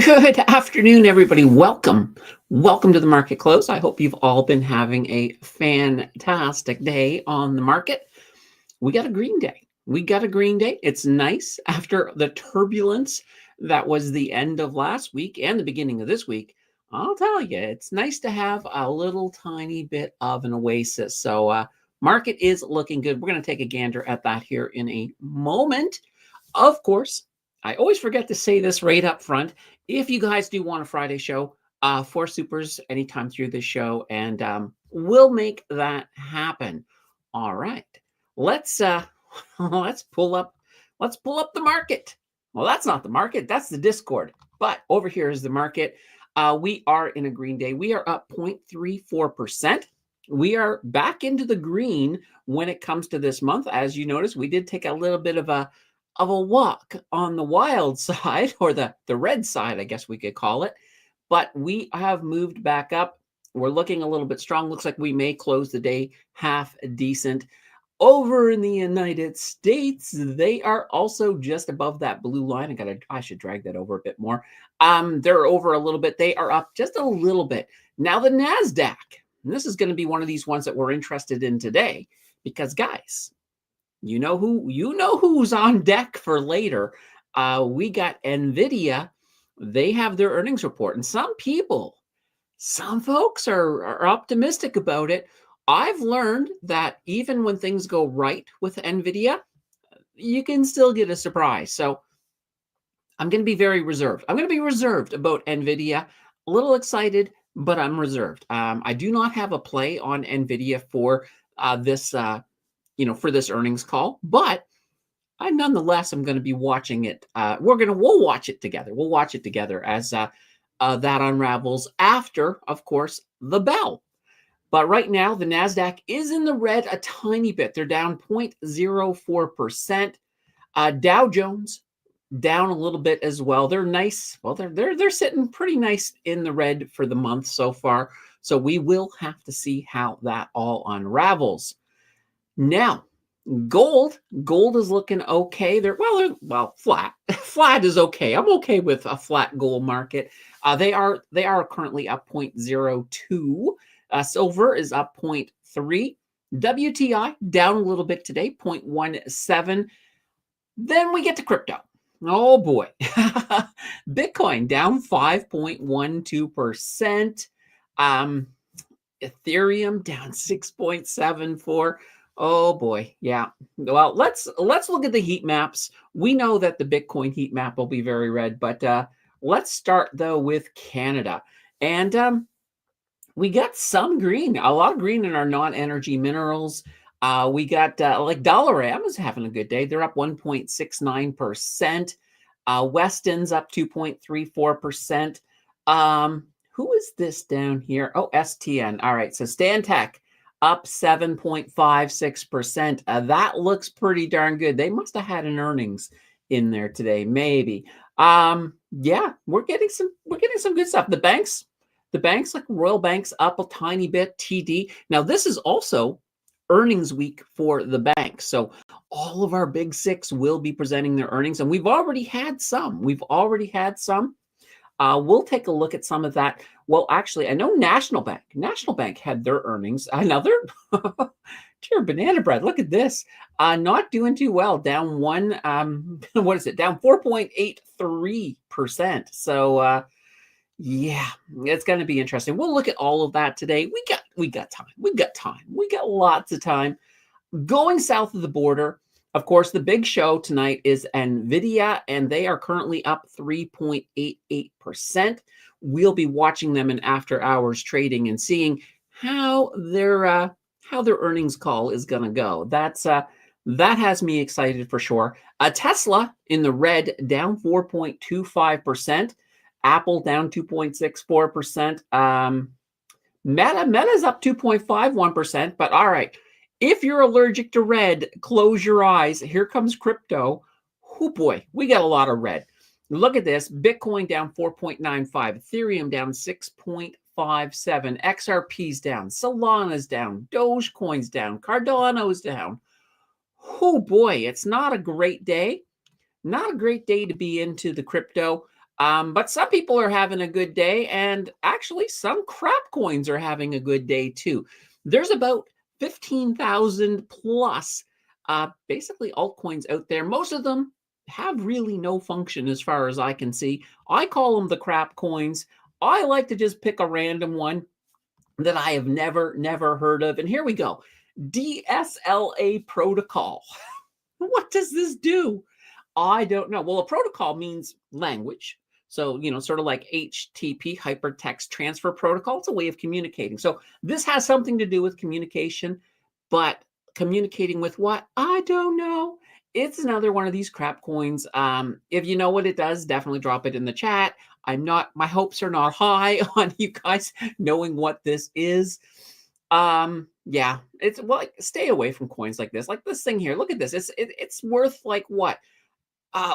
Good afternoon, everybody. Welcome to the market close. I hope you've all been having a fantastic day on the market. We got a green day. It's nice after the turbulence that was the end of last week and the beginning of this week. I'll tell you, it's nice to have a little tiny bit of an oasis. So market is looking good. We're going to take a gander at that here in a moment. Of course, I always forget to say this right up front. If you guys do want a Friday show, for supers anytime through this show, and we'll make that happen. All right, let's let's pull up the market. Well, that's not the market, that's the Discord. But over here is the market. We are in a green day. We are up 0.34%. We are back into the green when it comes to this month. As you notice, we did take a little bit of a walk on the wild side, or the red side, I guess we could call it. But we have moved back up. We're looking a little bit strong. Looks like we may close the day half decent. Over in the United States, they are also just above that blue line. I should drag that over a bit more. They're over a little bit. They are up just a little bit. Now the NASDAQ, and this is going to be one of these ones that we're interested in today, because guys, you know who's on deck for later. We got Nvidia. They have their earnings report, and some folks are optimistic about it. I've learned that even when things go right with Nvidia, you can still get a surprise. So I'm going to be very reserved. I'm going to be reserved about Nvidia. A little excited, but I'm reserved. I do not have a play on Nvidia for this for this earnings call, but nonetheless, I'm going to be watching it. We'll watch it together. We'll watch it together as that unravels after, of course, the bell. But right now, the NASDAQ is in the red a tiny bit. They're down 0.04%. Dow Jones down a little bit as well. They're nice. Well, they're sitting pretty nice in the red for the month so far. So we will have to see how that all unravels. Now, gold is looking okay. They're flat. Flat is okay. I'm okay with a flat gold market. They are currently up 0.02. Silver is up 0.3. WTI down a little bit today, 0.17. Then we get to crypto. Oh boy. Bitcoin down 5.12%. Ethereum down 6.74. Oh boy, yeah. Well, let's look at the heat maps. We know that the Bitcoin heat map will be very red, but let's start though with Canada. And we got some green, a lot of green in our non-energy minerals. We got like Dollarama is having a good day. They're up 1.69%. Weston's up 2.34%. Who is this down here? Oh, STN. All right, so Stantec up 7.56%. That looks pretty darn good. They must have had an earnings in there today, maybe. Yeah, we're getting some good stuff. The banks like Royal Bank's up a tiny bit. TD. Now this is also earnings week for the banks, so all of our big six will be presenting their earnings, and we've already had some. We'll take a look at some of that. Well, actually, I know National Bank had their earnings. Another dear banana bread. Look at this. Not doing too well. Down one. What is it? Down 4.83%. So yeah, it's going to be interesting. We'll look at all of that today. We got time. We got lots of time. Going south of the border, of course, the big show tonight is Nvidia, and they are currently up 3.88%. We'll be watching them in after hours trading and seeing how their earnings call is going to go. That has me excited for sure. Tesla in the red, down 4.25%. Apple down 2.64%. Meta's up 2.51%. But all right, if you're allergic to red, close your eyes. Here comes crypto. Oh boy, we got a lot of red. Look at this. Bitcoin down 4.95. Ethereum down 6.57. XRP's down. Solana's down. Dogecoin's down. Cardano's down. Oh boy, it's not a great day. Not a great day to be into the crypto. But some people are having a good day, and actually, some crap coins are having a good day too. There's about 15,000 plus basically altcoins out there. Most of them have really no function as far as I can see. I call them the crap coins. I like to just pick a random one that I have never heard of. And here we go. DSLA protocol. What does this do? I don't know. Well, a protocol means language. So, sort of like HTTP, hypertext transfer protocol. It's a way of communicating. So this has something to do with communication, but communicating with what? I don't know. It's another one of these crap coins. If you know what it does, definitely drop it in the chat. My hopes are not high on you guys knowing what this is. Yeah, it's well, stay away from coins like this. Like this thing here. Look at this. It's worth like what?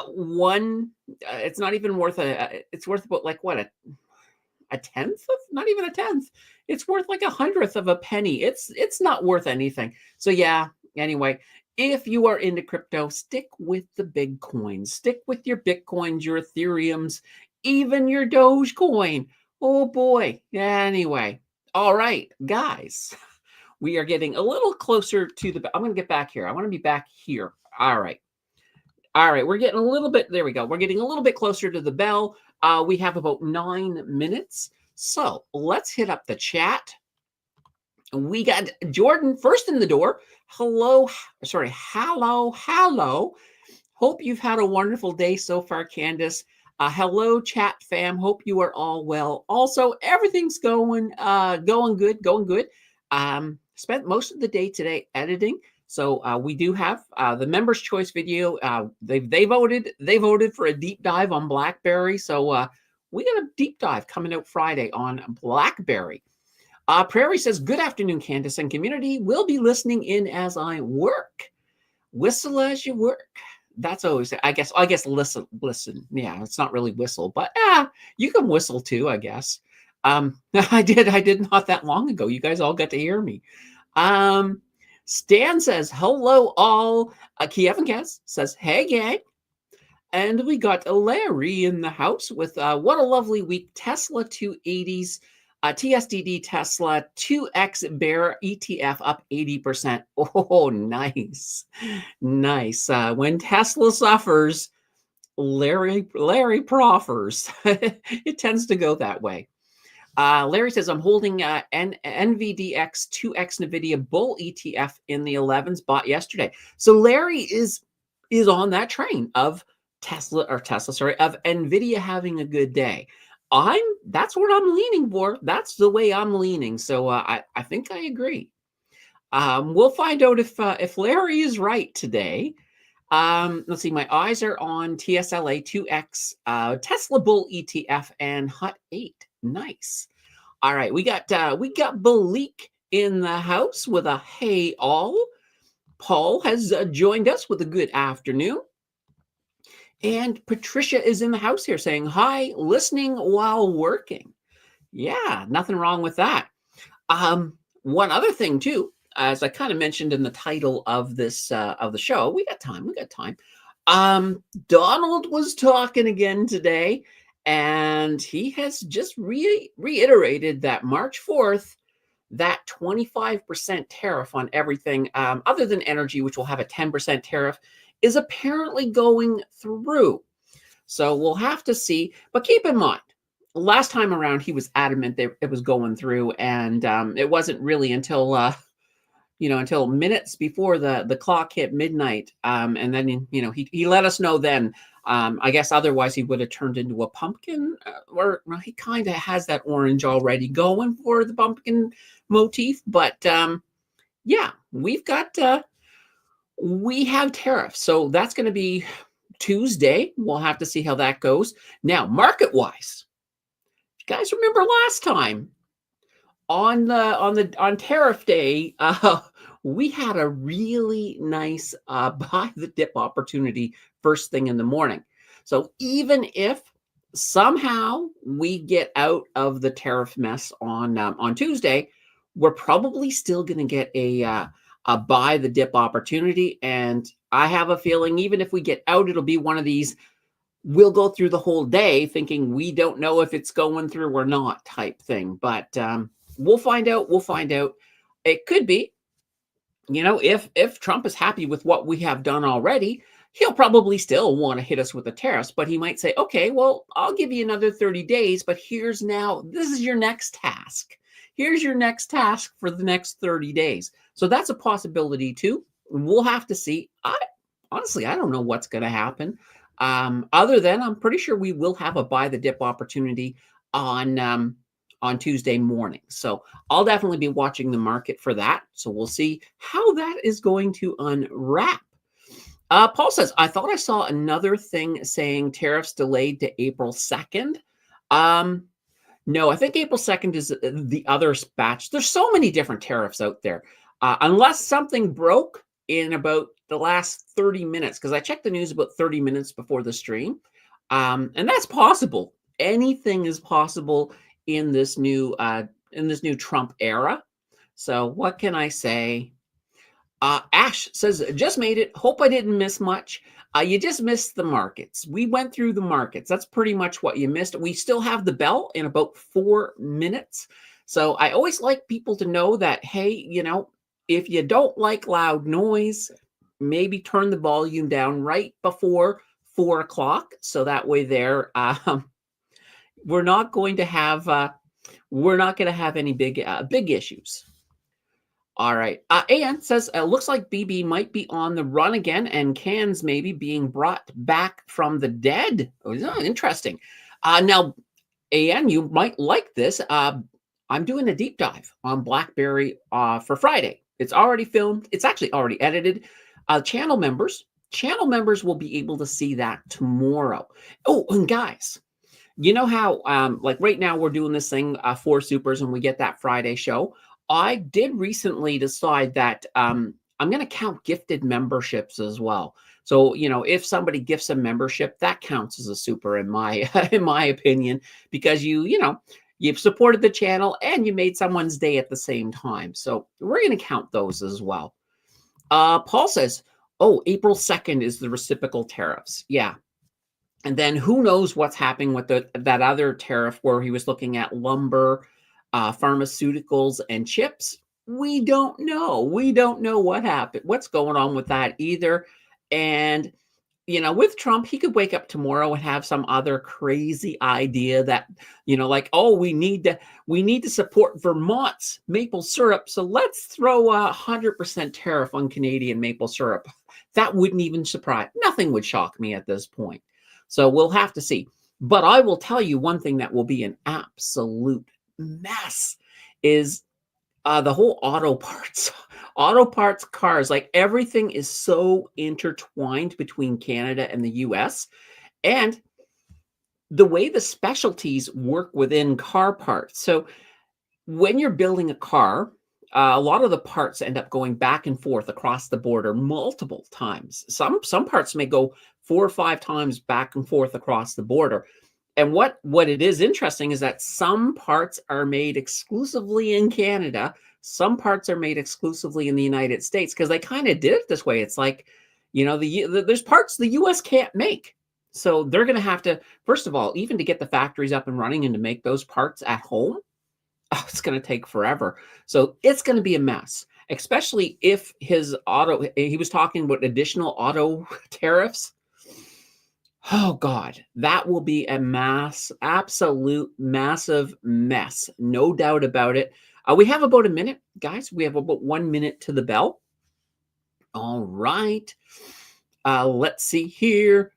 One. It's not even worth it's worth about like what, a tenth of, not even a tenth. It's worth like 100th of a penny. It's not worth anything. So yeah. Anyway, if you are into crypto, stick with the big coins. Stick with your Bitcoins, your Ethereums, even your Dogecoin. Oh boy. Anyway, all right, guys. We are getting a little closer to the. I'm going to get back here. I want to be back here. All right. All right. We're getting a little bit. There we go. We're getting a little bit closer to the bell. We have about 9 minutes. So let's hit up the chat. We got Jordan first in the door. Hello. Sorry. Hello. Hope you've had a wonderful day so far, Candace. Hello, chat fam. Hope you are all well. Also, everything's going good. Spent most of the day today editing. So we do have the members' choice video. They voted for a deep dive on BlackBerry. So we got a deep dive coming out Friday on BlackBerry. Prairie says, "Good afternoon, Candace and community. We'll be listening in as I work. Whistle as you work." That's always, I guess listen. Yeah, it's not really whistle, but you can whistle too, I guess. I did not that long ago. You guys all got to hear me. Stan says, "Hello all." Kiev and Kaz says, "Hey gang." And we got Larry in the house with what a lovely week. Tesla 280s, TSDD Tesla 2X Bear ETF up 80%. Oh, nice. Nice. When Tesla suffers, Larry proffers. It tends to go that way. Larry says, "I'm holding NVDX 2X Nvidia Bull ETF in the 11s bought yesterday." So Larry is on that train of of Nvidia having a good day. That's what I'm leaning for. That's the way I'm leaning. So I think I agree. We'll find out if Larry is right today. Let's see. My eyes are on TSLA 2X, Tesla Bull ETF, and Hut 8. Nice. All right, we got Balik in the house with a hey all. Paul has joined us with a good afternoon. And Patricia is in the house here saying, "Hi, listening while working." Yeah, nothing wrong with that. One other thing too, as I kind of mentioned in the title of this of the show, we got time. Donald was talking again today, and he has just reiterated that March 4th, that 25% tariff on everything other than energy, which will have a 10% tariff, is apparently going through. So we'll have to see. But keep in mind, last time around, he was adamant that it was going through, and it wasn't really until until minutes before the clock hit midnight, and then he let us know then. I guess otherwise he would have turned into a pumpkin, or well, he kind of has that orange already going for the pumpkin motif. But yeah, we have tariffs, so that's going to be Tuesday. We'll have to see how that goes. Now, market-wise, you guys remember last time on tariff day, we had a really nice buy the dip opportunity first thing in the morning. So even if somehow we get out of the tariff mess on Tuesday, we're probably still going to get a buy the dip opportunity. And I have a feeling even if we get out, it'll be one of these we'll go through the whole day thinking we don't know if it's going through or not type thing. But we'll find out. We'll find out. It could be, if Trump is happy with what we have done already, he'll probably still want to hit us with the tariffs, but he might say, okay, well, I'll give you another 30 days, but this is your next task. Here's your next task for the next 30 days. So that's a possibility too. We'll have to see. Honestly, I don't know what's going to happen. Other than I'm pretty sure we will have a buy the dip opportunity on Tuesday morning. So I'll definitely be watching the market for that. So we'll see how that is going to unwrap. Paul says, I thought I saw another thing saying tariffs delayed to April 2nd. No, I think April 2nd is the other batch. There's so many different tariffs out there. Unless something broke in about the last 30 minutes, because I checked the news about 30 minutes before the stream. And that's possible. Anything is possible in this new Trump era. So what can I say? Ash says, just made it. Hope I didn't miss much. You just missed the markets. We went through the markets. That's pretty much what you missed. We still have the bell in about 4 minutes. So I always like people to know that, hey, if you don't like loud noise, maybe turn the volume down right before 4 o'clock. So that way we're not going to have any big issues. All right. Ann says, looks like BB might be on the run again and cans maybe being brought back from the dead. Oh, interesting. Now, Ann, you might like this. I'm doing a deep dive on BlackBerry for Friday. It's already filmed. It's actually already edited. Channel members will be able to see that tomorrow. Oh, and guys, you know how, like right now we're doing this thing for supers and we get that Friday show. I did recently decide that I'm going to count gifted memberships as well. So, if somebody gifts a membership, that counts as a super in my in my opinion, because you've supported the channel and you made someone's day at the same time. So we're going to count those as well. Paul says, oh, April 2nd is the reciprocal tariffs. Yeah. And then who knows what's happening with that other tariff where he was looking at lumber, pharmaceuticals, and chips. We don't know. We don't know what happened, what's going on with that either. And, with Trump, he could wake up tomorrow and have some other crazy idea that, like, oh, we need to support Vermont's maple syrup. So let's throw 100% tariff on Canadian maple syrup. That wouldn't even surprise. Nothing would shock me at this point. So we'll have to see. But I will tell you one thing that will be an absolute mess is the whole auto parts cars. Like everything is so intertwined between Canada and the US, and the way the specialties work within car parts. So when you're building a car, a lot of the parts end up going back and forth across the border multiple times. Some parts may go 4 or 5 times back and forth across the border. And what it is interesting is that some parts are made exclusively in Canada. Some parts are made exclusively in the United States because they kind of did it this way. It's like, there's parts the U.S. can't make. So they're going to have to, first of all, even to get the factories up and running and to make those parts at home, it's going to take forever. So it's going to be a mess, especially if he was talking about additional auto tariffs. Oh God, that will be a absolute massive mess. No doubt about it. We have about a minute, guys. We have about 1 minute to the bell. All right. Let's see here.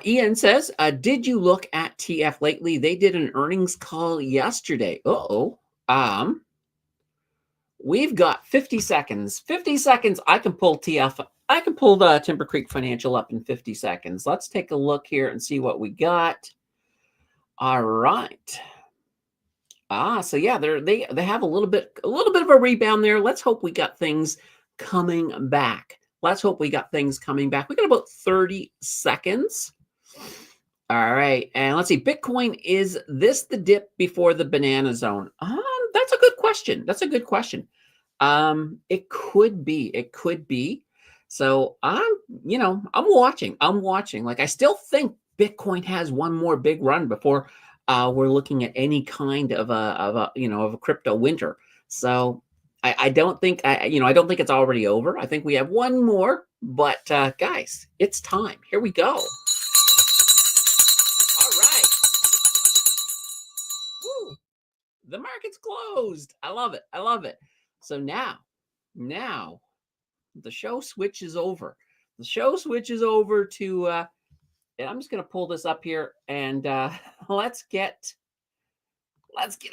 Ian says, did you look at TF lately? They did an earnings call yesterday. We've got 50 seconds. 50 seconds. I can pull TF. I can pull the Timber Creek Financial up in 50 seconds. Let's take a look here and see what we got. All right. So yeah, they have a little bit of a rebound there. Let's hope we got things coming back. Let's hope we got things coming back. We got about 30 seconds. All right. And let's see. Bitcoin, is this the dip before the banana zone? That's a good question. That's a good question. It could be. It could be. So I'm watching. Like I still think Bitcoin has one more big run before we're looking at any kind of a crypto winter. So I don't think I don't think it's already over. I think we have one more, but guys, it's time. Here we go. All right. Woo. The market's closed. I love it. I love it. So now the show switches over. The show switches over to and I'm just going to pull this up here and let's get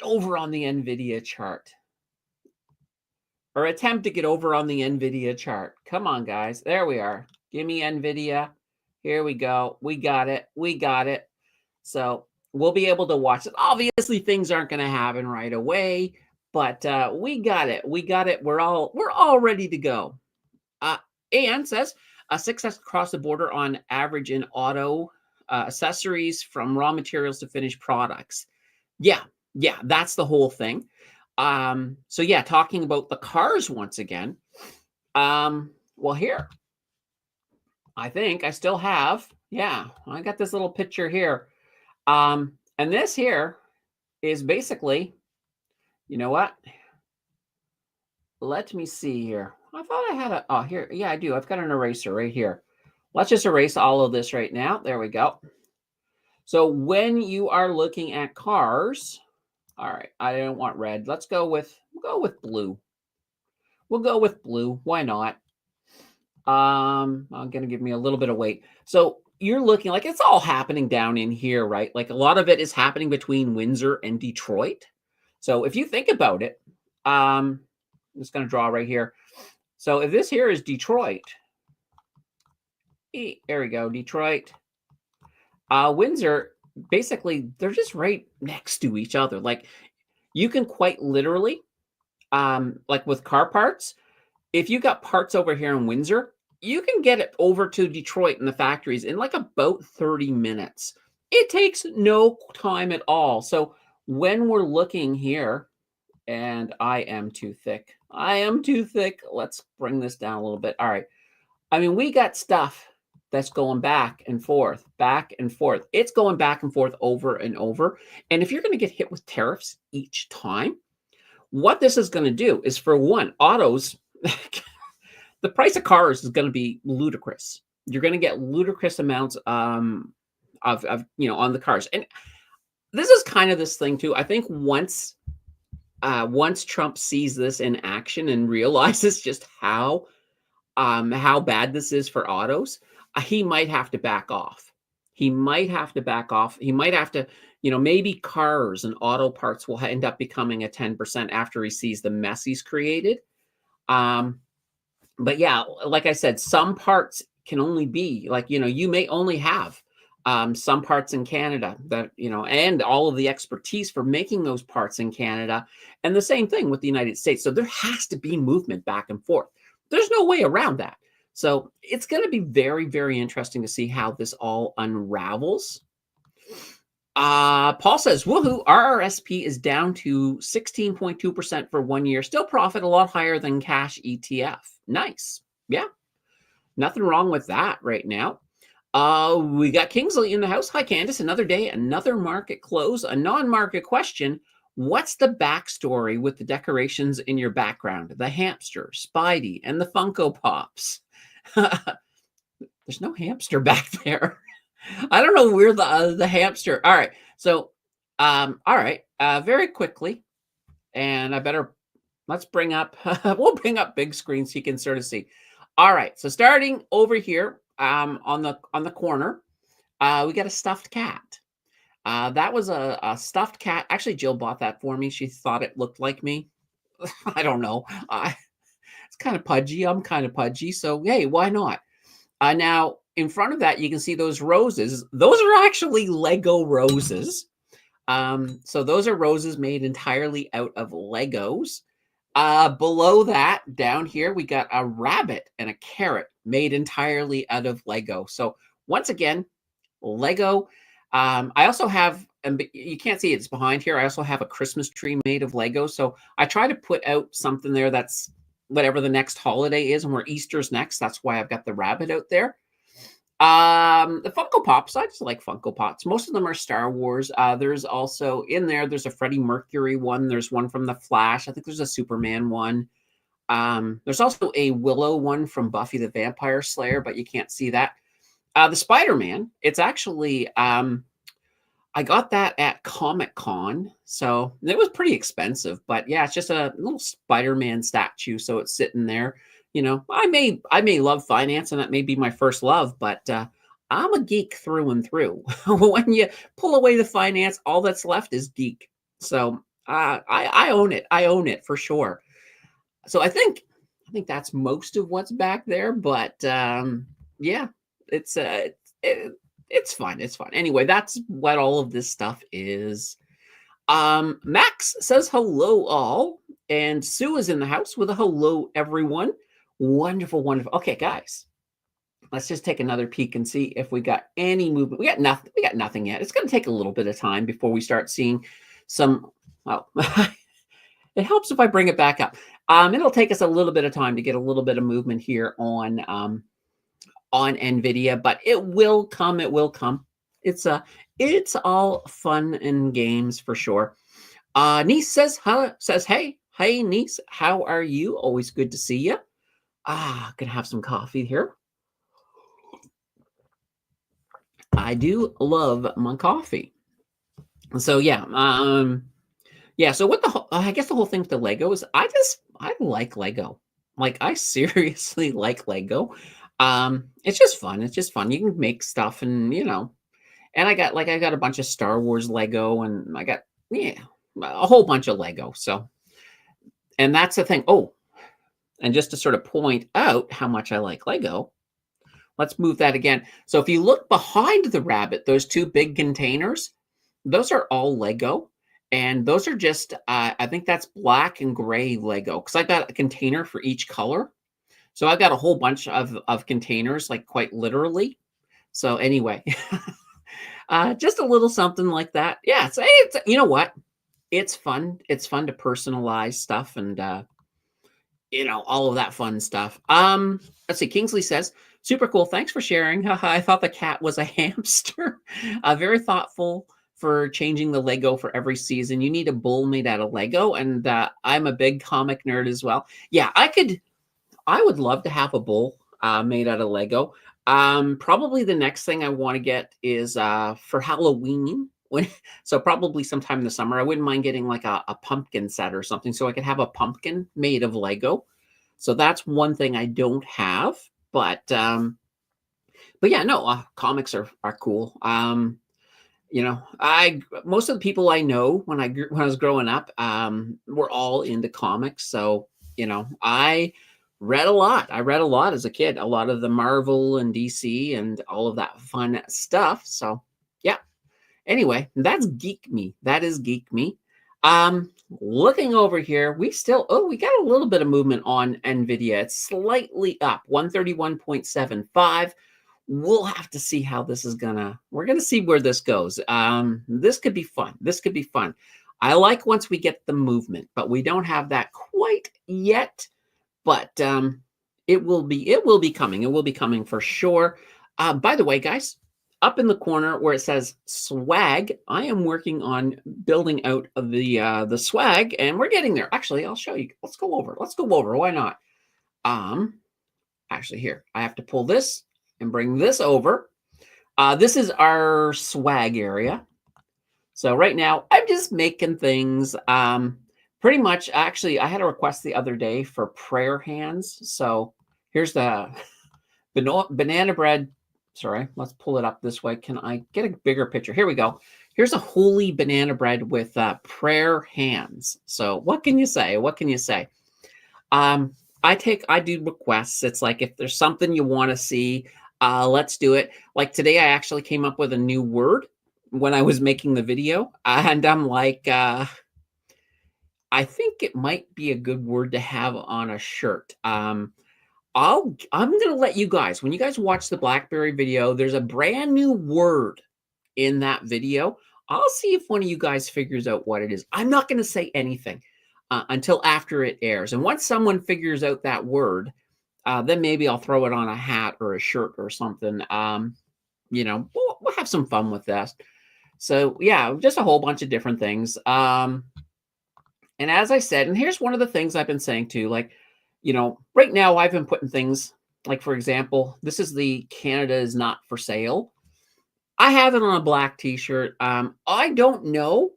over on the Nvidia chart, or attempt to get over on the Nvidia chart. Come on, guys. There we are. Give me Nvidia. Here we go. We got it. We got it. So we'll be able to watch it. Obviously, things aren't going to happen right away, but we got it. We got it. We're all ready to go. And says a success across the border on average in auto accessories from raw materials to finished products. Yeah, that's the whole thing. So yeah, talking about the cars once again. Well, here, I think I still have, yeah, I got this little picture here. And this here is basically, you know what? Let me see here. I thought I had oh, here. Yeah, I do. I've got an eraser right here. Let's just erase all of this right now. There we go. So when you are looking at cars, all right, I don't want red. Let's go with blue. We'll go with blue. Why not? I'm going to give me a little bit of weight. So you're looking like it's all happening down in here, right? Like a lot of it is happening between Windsor and Detroit. So if you think about it, I'm just going to draw right here. So if this here is Detroit, there we go, Detroit. Windsor, basically, they're just right next to each other. Like you can quite literally, like with car parts, if you got parts over here in Windsor, you can get it over to Detroit in the factories in like about 30 minutes. It takes no time at all. So when we're looking here, and I am too thick. I am too thick. Let's bring this down a little bit. All right. I mean, we got stuff that's going back and forth, back and forth. It's going back and forth over and over. And if you're going to get hit with tariffs each time, what this is going to do is, for one, autos, the price of cars is going to be ludicrous. You're going to get ludicrous amounts of on the cars. And this is kind of this thing too. I think once Trump sees this in action and realizes just how bad this is for autos, he might have to back off. He might have to back off. He might have to, maybe cars and auto parts will end up becoming a 10% after he sees the mess he's created. But yeah, like I said, some parts can only be like, you may only have some parts in Canada that, and all of the expertise for making those parts in Canada. And the same thing with the United States. So there has to be movement back and forth. There's no way around that. So it's going to be very, very interesting to see how this all unravels. Paul says, woohoo, RRSP is down to 16.2% for 1 year. Still profit a lot higher than cash ETF. Nice. Yeah. Nothing wrong with that right now. We got Kingsley in the house. Hi, Candace. Another day, another market close. A non-market question. What's the backstory with the decorations in your background? The hamster, Spidey, and the Funko Pops. There's no hamster back there. I don't know where the hamster. All right. So, all right. Very quickly, and let's bring up. We'll bring up big screen so you can sort of see. All right. So starting over here, on the corner, we got a stuffed cat. That was a stuffed cat. Actually, Jill bought that for me. She thought it looked like me. I don't know. It's kind of pudgy. I'm kind of pudgy. So, hey, why not? Now, in front of that, you can see those roses. Those are actually Lego roses. So those are roses made entirely out of Legos. Below that, down here, we got a rabbit and a carrot made entirely out of Lego. So once again, Lego. I also have, and you can't see it's behind here, I also have a Christmas tree made of Lego. So I try to put out something there that's whatever the next holiday is, and where Easter's next. That's why I've got the rabbit out there. The Funko Pops, I just like Funko Pops. Most of them are Star Wars. There's also in there, there's a Freddie Mercury one. There's one from The Flash. I think there's a Superman one. There's also a Willow one from Buffy the Vampire Slayer, but you can't see that. The Spider-Man, it's actually I got that at Comic-Con, so it was pretty expensive, but yeah, it's just a little Spider-Man statue, so it's sitting there. You know, I may love finance, and that may be my first love, but I'm a geek through and through. When you pull away the finance, all that's left is geek. So I own it. I own it for sure. So I think that's most of what's back there, but yeah, it's it's fun. It's fun. Anyway, that's what all of this stuff is. Max says hello all, and Sue is in the house with a hello everyone. Wonderful, wonderful. Okay, guys, let's just take another peek and see if we got any movement. We got nothing. We got nothing yet. It's going to take a little bit of time before we start seeing some. Well, it helps if I bring it back up. It'll take us a little bit of time to get a little bit of movement here on Nvidia, but it will come. It will come. It's all fun and games for sure. Niece says, hey, niece, how are you? Always good to see you. Gonna have some coffee here. I do love my coffee. So yeah, yeah. So I guess the whole thing with the Lego is I like Lego. Like I seriously like Lego. It's just fun. It's just fun. You can make stuff, and and I got a bunch of Star Wars Lego, and I got a whole bunch of Lego. So, and that's the thing. Oh, and just to sort of point out how much I like Lego, let's move that again. So if you look behind the rabbit, those two big containers, those are all Lego. And those are just, I think that's black and gray Lego, because I got a container for each color. So I've got a whole bunch of containers, like quite literally. So anyway, just a little something like that. Yeah, it's you know what? It's fun. It's fun to personalize stuff and all of that fun stuff. Let's see. Kingsley says, super cool. Thanks for sharing. I thought the cat was a hamster. Very thoughtful for changing the Lego for every season. You need a bull made out of Lego, and I'm a big comic nerd as well. Yeah, I would love to have a bull made out of Lego. Probably the next thing I want to get is for Halloween. So probably sometime in the summer, I wouldn't mind getting like a pumpkin set or something, so I could have a pumpkin made of Lego. So that's one thing I don't have, but yeah, no, comics are cool. Most of the people I know when I was growing up, were all into comics. So I read a lot. I read a lot as a kid, a lot of the Marvel and DC and all of that fun stuff. So yeah. Anyway, that's geek me. That is geek me. Looking over here, we got a little bit of movement on Nvidia. It's slightly up, 131.75. We'll have to see how this is we're gonna see where this goes. This could be fun. This could be fun. I like once we get the movement, but we don't have that quite yet. But it will be coming. It will be coming for sure. By the way, guys, up in the corner where it says swag, I am working on building out of the swag, and we're getting there. Actually, I'll show you. Let's go over. Why not? Actually, here I have to pull this and bring this over. This is our swag area. So right now, I'm just making things. Pretty much, actually, I had a request the other day for prayer hands. So here's the banana bread. Sorry, let's pull it up this way. Can I get a bigger picture? Here we go. Here's a holy banana bread with prayer hands. So what can you say? What can you say? I do requests. It's like if there's something you want to see, let's do it. Like today, I actually came up with a new word when I was making the video, and I'm like, I think it might be a good word to have on a shirt. I'm going to let you guys, when you guys watch the BlackBerry video, there's a brand new word in that video. I'll see if one of you guys figures out what it is. I'm not going to say anything until after it airs. And once someone figures out that word, then maybe I'll throw it on a hat or a shirt or something. We'll have some fun with that. So yeah, just a whole bunch of different things. And as I said, and here's one of the things I've been saying too, like, right now I've been putting things like, for example, this is the Canada is not for sale. I have it on a black t-shirt. I don't know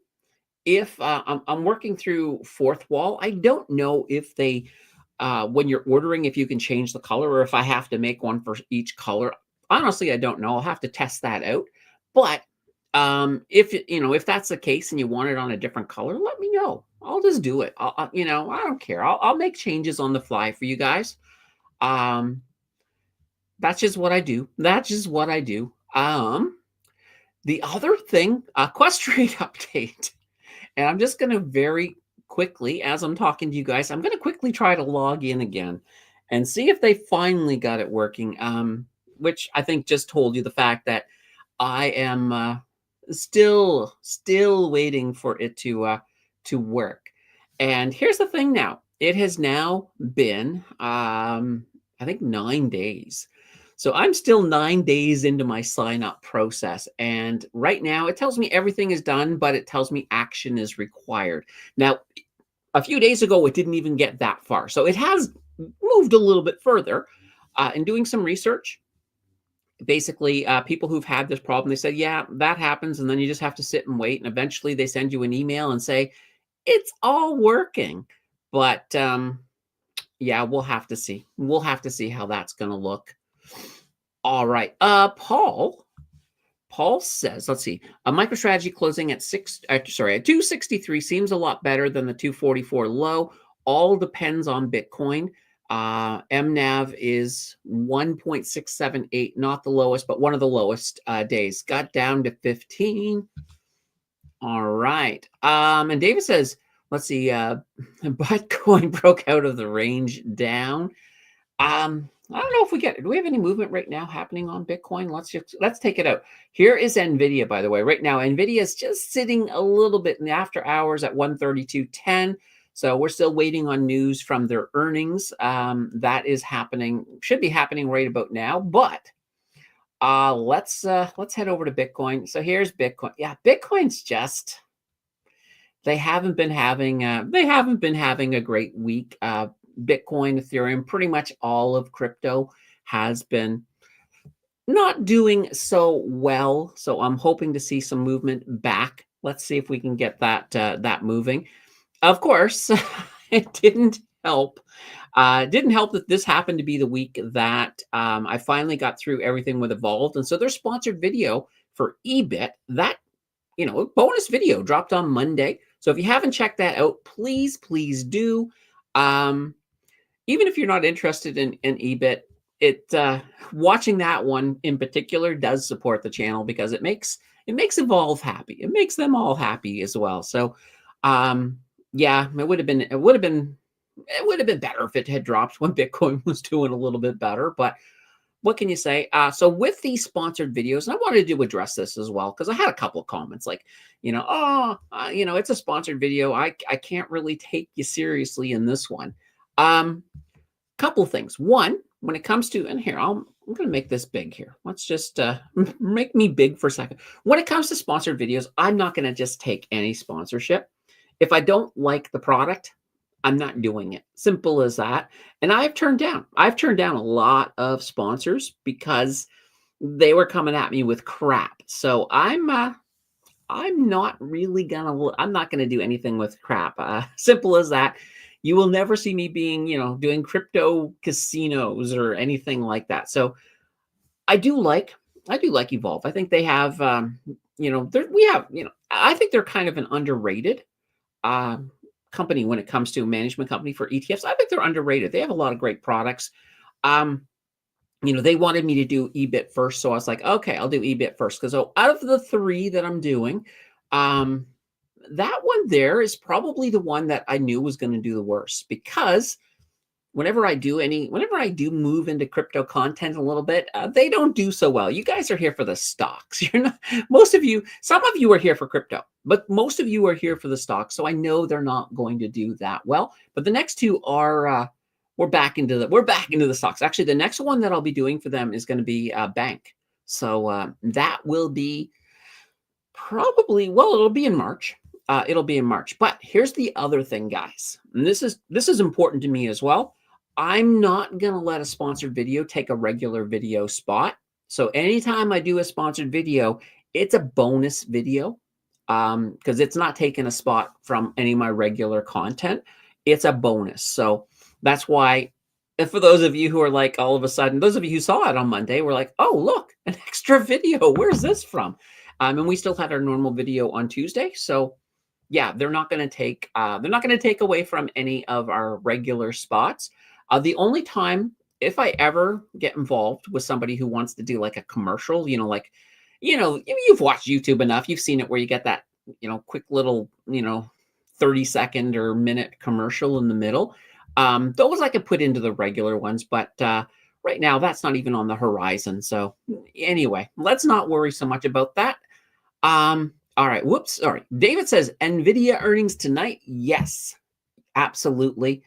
if I'm working through Fourth Wall. I don't know if they, when you're ordering, if you can change the color or if I have to make one for each color. Honestly, I don't know. I'll have to test that out. But if that's the case and you want it on a different color, let me know. I'll just do it. I don't care. I'll make changes on the fly for you guys. Um, that's just what I do. That's just what I do. The other thing, quest rate update. And I'm just going to very quickly, as I'm talking to you guys, I'm going to quickly try to log in again and see if they finally got it working, which I think just told you the fact that I am still waiting for it to work. And here's the thing now. It has now been, I think, 9 days. So I'm still 9 days into my sign up process. And right now it tells me everything is done, but it tells me action is required. Now, a few days ago, it didn't even get that far. So it has moved a little bit further. In doing some research, basically, people who've had this problem, they said, yeah, that happens. And then you just have to sit and wait. And eventually they send you an email and say, it's all working. But yeah, we'll have to see. We'll have to see how that's going to look. All right. Paul says, let's see. A MicroStrategy closing at at 263 seems a lot better than the 244 low. All depends on Bitcoin. MNAV is 1.678, not the lowest, but one of the lowest days. Got down to 15. All right. And David says, let's see, Bitcoin broke out of the range down. I don't know if do we have any movement right now happening on Bitcoin? Let's take it out. Here is Nvidia, by the way. Right now, Nvidia is just sitting a little bit in the after hours at 132.10. So we're still waiting on news from their earnings. That is happening, should be happening right about now. But let's head over to Bitcoin. So here's Bitcoin. Yeah, Bitcoin's just, they haven't been having a great week. Bitcoin, Ethereum, pretty much all of crypto has been not doing so well. So I'm hoping to see some movement back. Let's see if we can get that moving. Of course, it didn't help. Didn't help that this happened to be the week that I finally got through everything with Evolved. And so their sponsored video for EBIT, that, bonus video dropped on Monday. So if you haven't checked that out, please do. Even if you're not interested in EBIT, watching that one in particular does support the channel because it makes Evolve happy. It makes them all happy as well. So, yeah, it would have been better if it had dropped when Bitcoin was doing a little bit better. But what can you say? So with these sponsored videos, and I wanted to address this as well because I had a couple of comments like, it's a sponsored video. I can't really take you seriously in this one. Couple things. One, when it comes to, and here, I'm going to make this big here. Let's just make me big for a second. When it comes to sponsored videos, I'm not going to just take any sponsorship. If I don't like the product, I'm not doing it. Simple as that. And I've turned down a lot of sponsors because they were coming at me with crap. So I'm not gonna do anything with crap. Simple as that. You will never see me being, doing crypto casinos or anything like that. So I do like Evolve. I think they have, I think they're kind of an underrated company when it comes to management company for ETFs. I think they're underrated. They have a lot of great products. They wanted me to do EBIT first. So I was like, okay, I'll do EBIT first. Because out of the 3 that I'm doing, that one there is probably the one that I knew was going to do the worst because whenever I do move into crypto content a little bit, they don't do so well. You guys are here for the stocks. Some of you are here for crypto, but most of you are here for the stocks. So I know they're not going to do that well. But the next 2 are we're back into the stocks. Actually, the next one that I'll be doing for them is going to be bank. So that will be probably, well, it'll be in March. It'll be in March. But here's the other thing, guys. And this is important to me as well. I'm not going to let a sponsored video take a regular video spot. So anytime I do a sponsored video, it's a bonus video because it's not taking a spot from any of my regular content. It's a bonus. So that's why, and for those of you who are like, all of a sudden, those of you who saw it on Monday were like, oh, look, an extra video. Where's this from? And we still had our normal video on Tuesday. So yeah, they're not going to take away from any of our regular spots. The only time, if I ever get involved with somebody who wants to do like a commercial, like, you've watched YouTube enough. You've seen it where you get that, quick little, 30-second or minute commercial in the middle. Those I could put into the regular ones, but right now that's not even on the horizon. So anyway, let's not worry so much about that. All right. Whoops. Sorry. David says Nvidia earnings tonight. Yes, absolutely.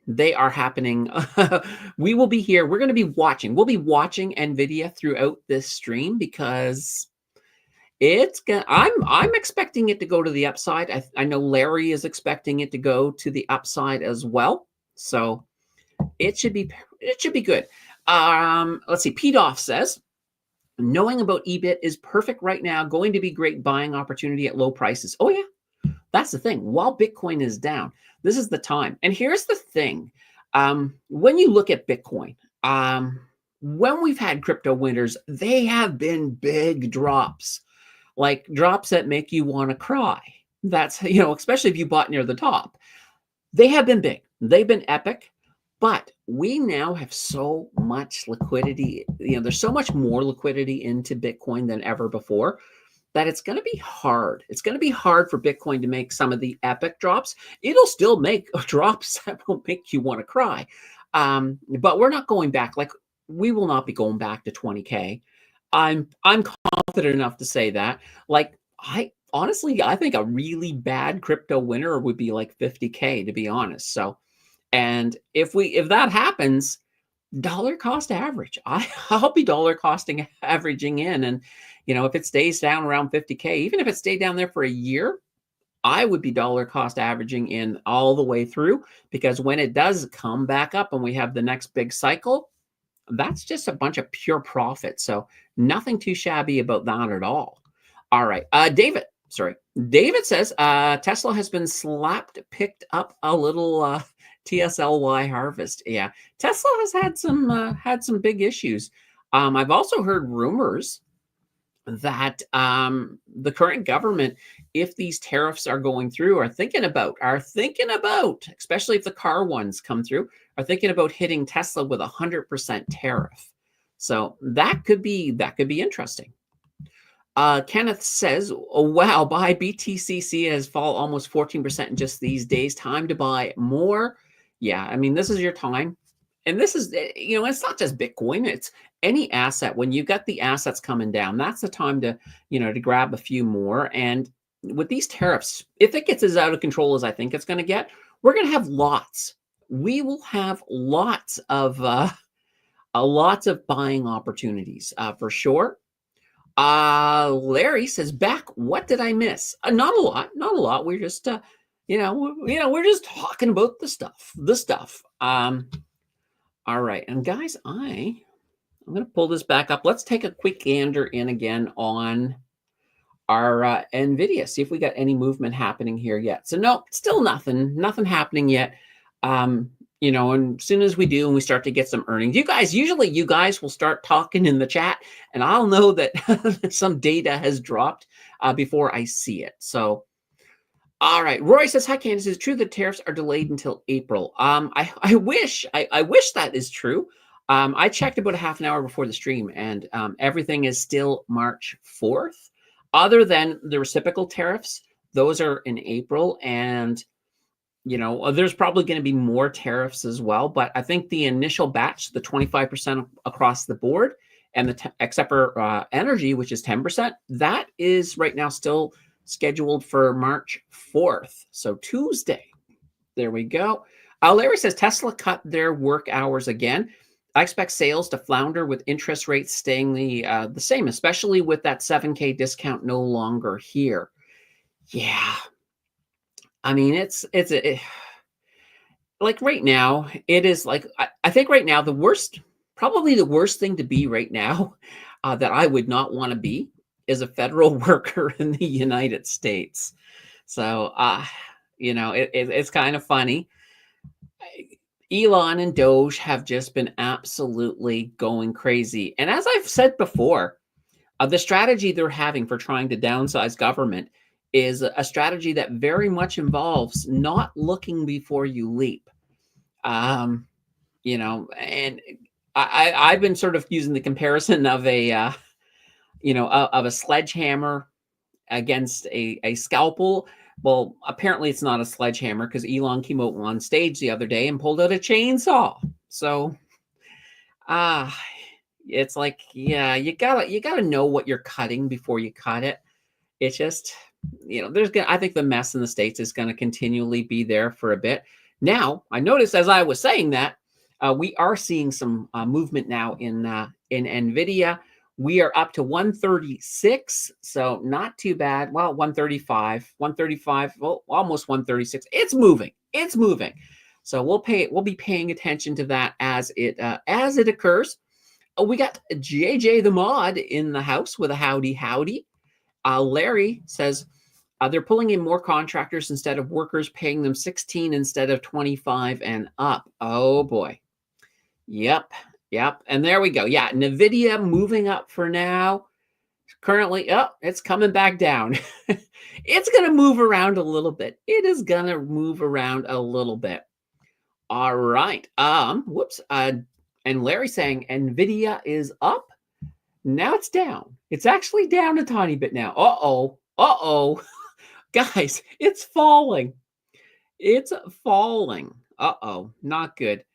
They are happening. We will be here. We're going to be watching. We'll be watching Nvidia throughout this stream because I'm expecting it to go to the upside. I know Larry is expecting it to go to the upside as well. So it should be good. Let's see. Pedoff says, knowing about EBIT is perfect right now. Going to be great buying opportunity at low prices. Oh yeah, that's the thing. While Bitcoin is down, this is the time. And here's the thing. When you look at Bitcoin, when we've had crypto winters, they have been big drops, like drops that make you want to cry. That's, especially if you bought near the top. They have been big. They've been epic. But we now have so much liquidity. There's so much more liquidity into Bitcoin than ever before that it's going to be hard. It's going to be hard for Bitcoin to make some of the epic drops. It'll still make drops that will make you want to cry. But we're not going back. Like, we will not be going back to 20K. I'm confident enough to say that. Like, I think a really bad crypto winner would be like 50K, to be honest. So, and if that happens, dollar cost average, I'll be dollar costing averaging in. And, if it stays down around 50K, even if it stayed down there for a year, I would be dollar cost averaging in all the way through, because when it does come back up and we have the next big cycle, that's just a bunch of pure profit. So nothing too shabby about that at all. All right. David says, Tesla has been picked up a little TSLY harvest. Yeah. Tesla has had some big issues. I've also heard rumors that the current government, if these tariffs are going through, are thinking about, especially if the car ones come through, are thinking about hitting Tesla with 100% tariff. So that could be interesting. Kenneth says, oh, wow, buy BTCC has fallen almost 14% in just these days. Time to buy more. Yeah, I mean, this is your time. And this is, it's not just Bitcoin. It's any asset. When you've got the assets coming down, that's the time to, to grab a few more. And with these tariffs, if it gets as out of control as I think it's going to get, we're going to have lots. We will have lots of buying opportunities for sure. Larry says, back, what did I miss? Not a lot. We're just, we're just talking about the stuff. All right. And guys, I'm going to pull this back up. Let's take a quick gander in again on our Nvidia, see if we got any movement happening here yet. So no, still nothing happening yet. And as soon as we do, and we start to get some earnings, you guys will start talking in the chat, and I'll know that some data has dropped before I see it. So, all right. Roy says, hi, Candace. Is it true that tariffs are delayed until April? I wish that is true. I checked about a half an hour before the stream, and everything is still March 4th, other than the reciprocal tariffs. Those are in April, and there's probably going to be more tariffs as well. But I think the initial batch, the 25% across the board, and except for energy, which is 10%, that is right now still scheduled for March 4th. So Tuesday. There we go. Larry says Tesla cut their work hours again. I expect sales to flounder with interest rates staying the same, especially with that 7K discount no longer here. Yeah, I mean like right now it is like I think right now probably the worst thing to be right now that I would not want to be is a federal worker in the United States. So it's kind of funny. Elon and Doge have just been absolutely going crazy. And as I've said before, the strategy they're having for trying to downsize government is a strategy that very much involves not looking before you leap. Um, and I've been sort of using the comparison of a sledgehammer against a scalpel. Well, apparently it's not a sledgehammer because Elon came out on stage the other day and pulled out a chainsaw. So, ah, it's like, yeah, you gotta know what you're cutting before you cut it. It's just, I think the mess in the States is going to continually be there for a bit. Now, I noticed as I was saying that, we are seeing some movement now in Nvidia. We are up to 136, so not too bad. Well, 135, well, almost 136. It's moving. It's moving. So we'll be paying attention to that as it occurs. We got JJ the Mod in the house with a howdy howdy. Larry says they're pulling in more contractors instead of workers, paying them 16 instead of 25 and up. Oh boy. Yep. And there we go. Yeah, Nvidia moving up for now. Currently, it's coming back down. It's going to move around a little bit. It is going to move around a little bit. All right. Whoops. And Larry saying Nvidia is up. Now it's down. It's actually down a tiny bit now. Uh-oh. Guys, it's falling. It's falling. Uh-oh. Not good.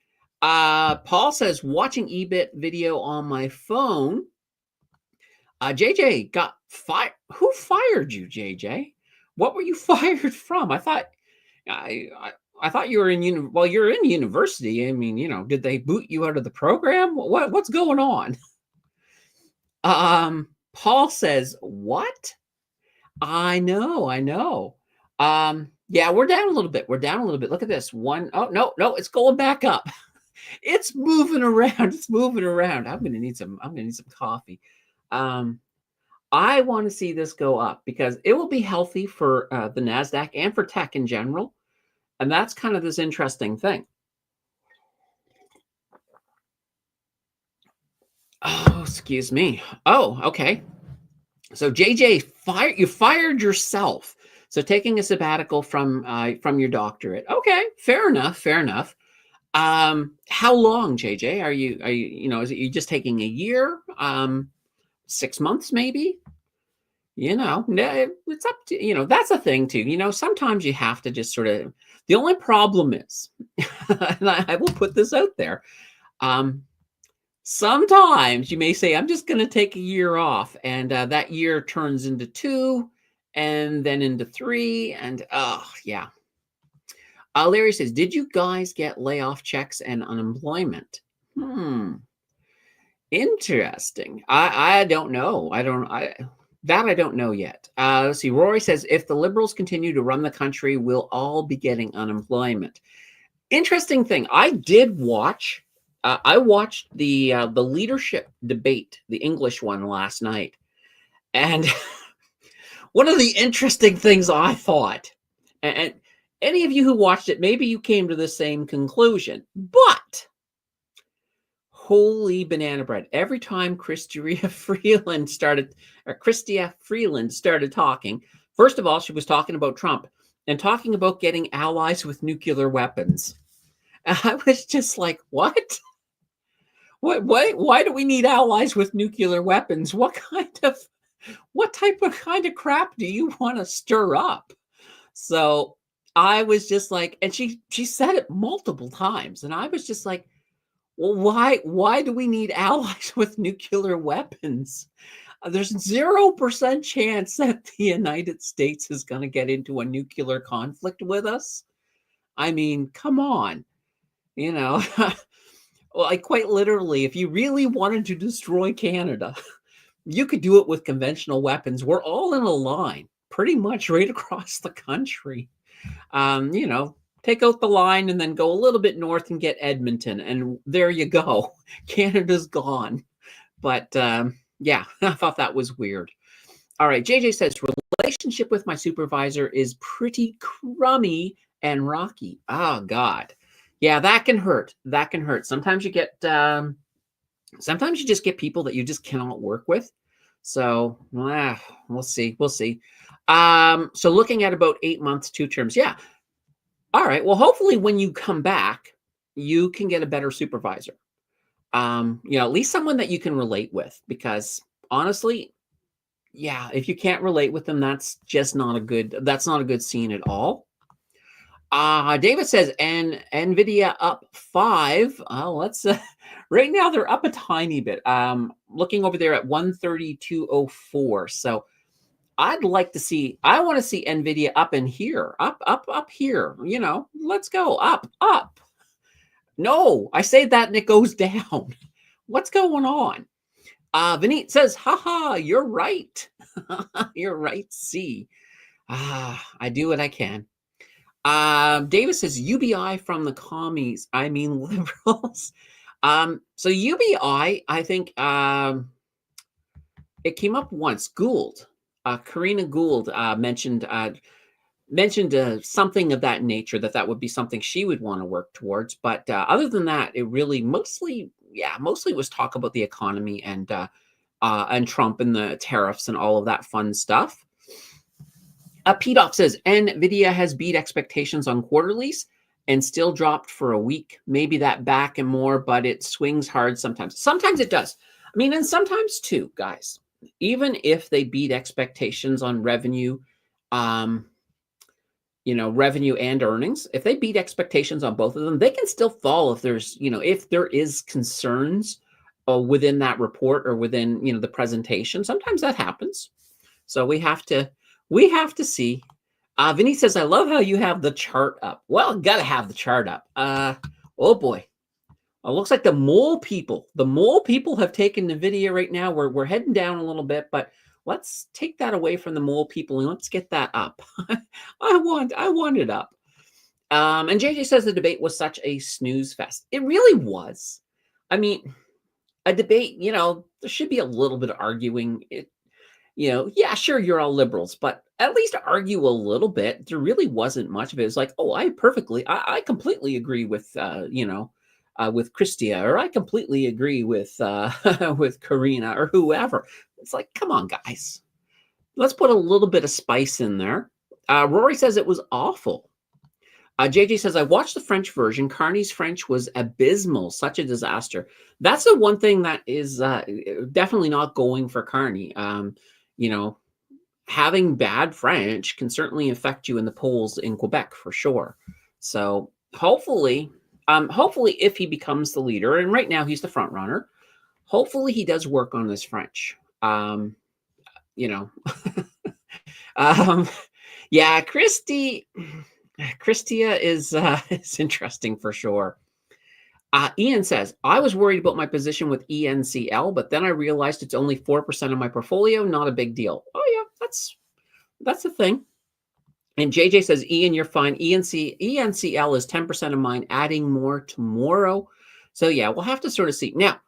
Paul says, watching EBIT video on my phone. JJ got fired. Who fired you, JJ? What were you fired from? I thought you were you're in university. I mean, did they boot you out of the program? What's going on? Paul says, what? I know. Yeah, we're down a little bit. Look at this one. Oh, no, it's going back up. It's moving around. I'm gonna need some coffee. I want to see this go up because it will be healthy for the NASDAQ and for tech in general. And that's kind of this interesting thing. Oh, excuse me. Oh, okay. So JJ, you fired yourself. So taking a sabbatical from your doctorate. Okay, fair enough. How long, JJ? Are you is it you just taking a year? 6 months maybe? It's up to, that's a thing too. Sometimes you have to just sort of, the only problem is, and I will put this out there. Sometimes you may say, I'm just going to take a year off, and that year turns into 2 and then into 3. And yeah. Larry says, did you guys get layoff checks and unemployment? Interesting. I don't know. I don't know yet. Let's see. Rory says, if the Liberals continue to run the country, we'll all be getting unemployment. Interesting thing. I did watch. I watched the leadership debate, the English one last night, and one of the interesting things I thought, and any of you who watched it, maybe you came to the same conclusion, but holy banana bread! Every time Chrystia Freeland started talking, first of all, she was talking about Trump and talking about getting allies with nuclear weapons. And I was just like, what? Why do we need allies with nuclear weapons? What type of crap do you want to stir up? So I was just like, and she said it multiple times, and I was just like, well, why do we need allies with nuclear weapons? There's 0% chance that the United States is going to get into a nuclear conflict with us. I mean, come on. You know, like quite literally, if you really wanted to destroy Canada, you could do it with conventional weapons. We're all in a line, pretty much right across the country. You know, take out the line and then go a little bit north and get Edmonton, and there you go. Canada's gone. But yeah, I thought that was weird. All right, JJ says relationship with my supervisor is pretty crummy and rocky. Oh God, yeah, that can hurt. That can hurt. Sometimes you get, sometimes you just get people that you just cannot work with. So we'll see. We'll see. So looking at about 8 months, 2 terms. Yeah. All right. Well, hopefully when you come back, you can get a better supervisor. You know, at least someone that you can relate with, because honestly, yeah, if you can't relate with them, that's just not a good, that's not a good scene at all. David says, and Nvidia up 5. Let's right now they're up a tiny bit. Looking over there at 132.04. So I'd like to see, I want to see Nvidia up in here, up here. You know, let's go up. No, I say that and it goes down. What's going on? Vineet says, haha, you're right. You're right. See, I do what I can. Davis says UBI from the commies. I mean liberals. So UBI, I think it came up once. Gould, Karina Gould mentioned something of that nature, that would be something she would want to work towards. But other than that, it really mostly was talk about the economy and Trump and the tariffs and all of that fun stuff. Pete says, Nvidia has beat expectations on quarterlies and still dropped for a week. Maybe that back and more, but it swings hard sometimes. Sometimes it does. I mean, and sometimes too, guys, even if they beat expectations on revenue, you know, revenue and earnings, if they beat expectations on both of them, they can still fall if there's, you know, if there is concerns within that report or within, you know, the presentation. Sometimes that happens. So we have to see. Vinny says, I love how you have the chart up. Well, got to have the chart up. Oh boy. It looks like the mole people have taken Nvidia right now. We're heading down a little bit, but let's take that away from the mole people and let's get that up. I want it up. And JJ says the debate was such a snooze fest. It really was. I mean, a debate, you know, there should be a little bit of arguing. You know, yeah, sure, you're all liberals, but at least argue a little bit. There really wasn't much of it. It's like, oh, I completely agree with, you know, with Christia, or I completely agree with with Karina or whoever. It's like, come on, guys, let's put a little bit of spice in there. Rory says it was awful. JJ says, I watched the French version. Carney's French was abysmal, such a disaster. That's the one thing that is definitely not going for Carney. You know, having bad French can certainly affect you in the polls in Quebec for sure. So hopefully if he becomes the leader, and right now he's the front runner, hopefully he does work on his French. You know, yeah, Christia is interesting for sure. Ian says, I was worried about my position with ENCL, but then I realized it's only 4% of my portfolio. Not a big deal. Oh yeah, that's the thing. And JJ says, Ian, you're fine. ENCL is 10% of mine, adding more tomorrow. So yeah, we'll have to sort of see. Now,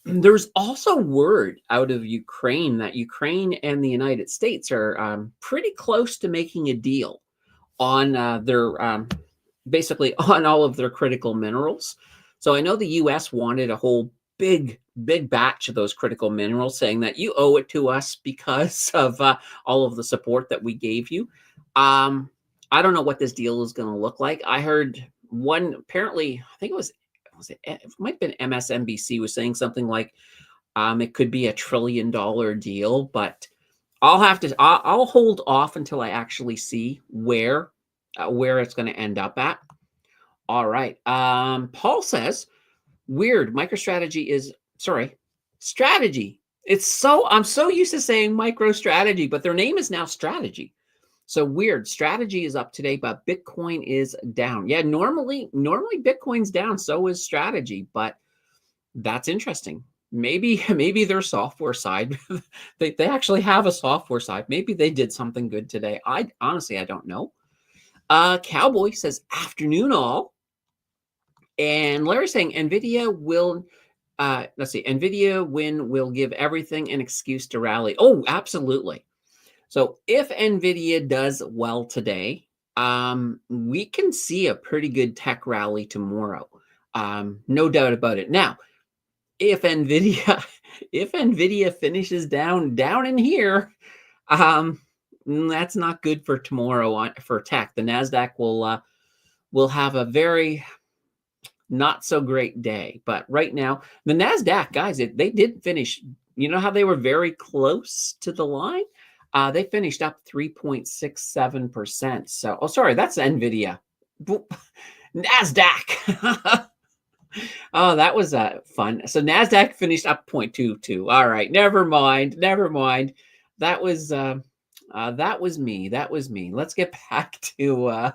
there's also word out of Ukraine that Ukraine and the United States are pretty close to making a deal on their basically on all of their critical minerals. So I know the US wanted a whole big batch of those critical minerals, saying that you owe it to us because of all of the support that we gave you. I don't know what this deal is going to look like. I heard one, apparently, I think it might have been MSNBC was saying something like it could be $1 trillion deal, but I'll hold off until I actually see where it's going to end up at. All right. Paul says, weird. MicroStrategy is, strategy. I'm so used to saying MicroStrategy, but their name is now Strategy. So weird. Strategy is up today, but Bitcoin is down. Yeah, normally Bitcoin's down. So is strategy, but that's interesting. Maybe their software side, they actually have a software side. Maybe they did something good today. I honestly I don't know. Cowboy says afternoon all, and Larry's saying Nvidia will. Let's see. Nvidia win will give everything an excuse to rally. Oh, absolutely. So if Nvidia does well today, we can see a pretty good tech rally tomorrow. No doubt about it. Now, if Nvidia if Nvidia finishes down in here, um, that's not good for tomorrow for tech. The Nasdaq will have a very not so great day. But right now, the Nasdaq guys, they did finish. You know how they were very close to the line? They finished up 3.67%. So, oh, sorry, that's Nvidia. Nasdaq. Oh, that was fun. So Nasdaq finished up 0.22. All right, never mind. That was me. That was me. Let's get back to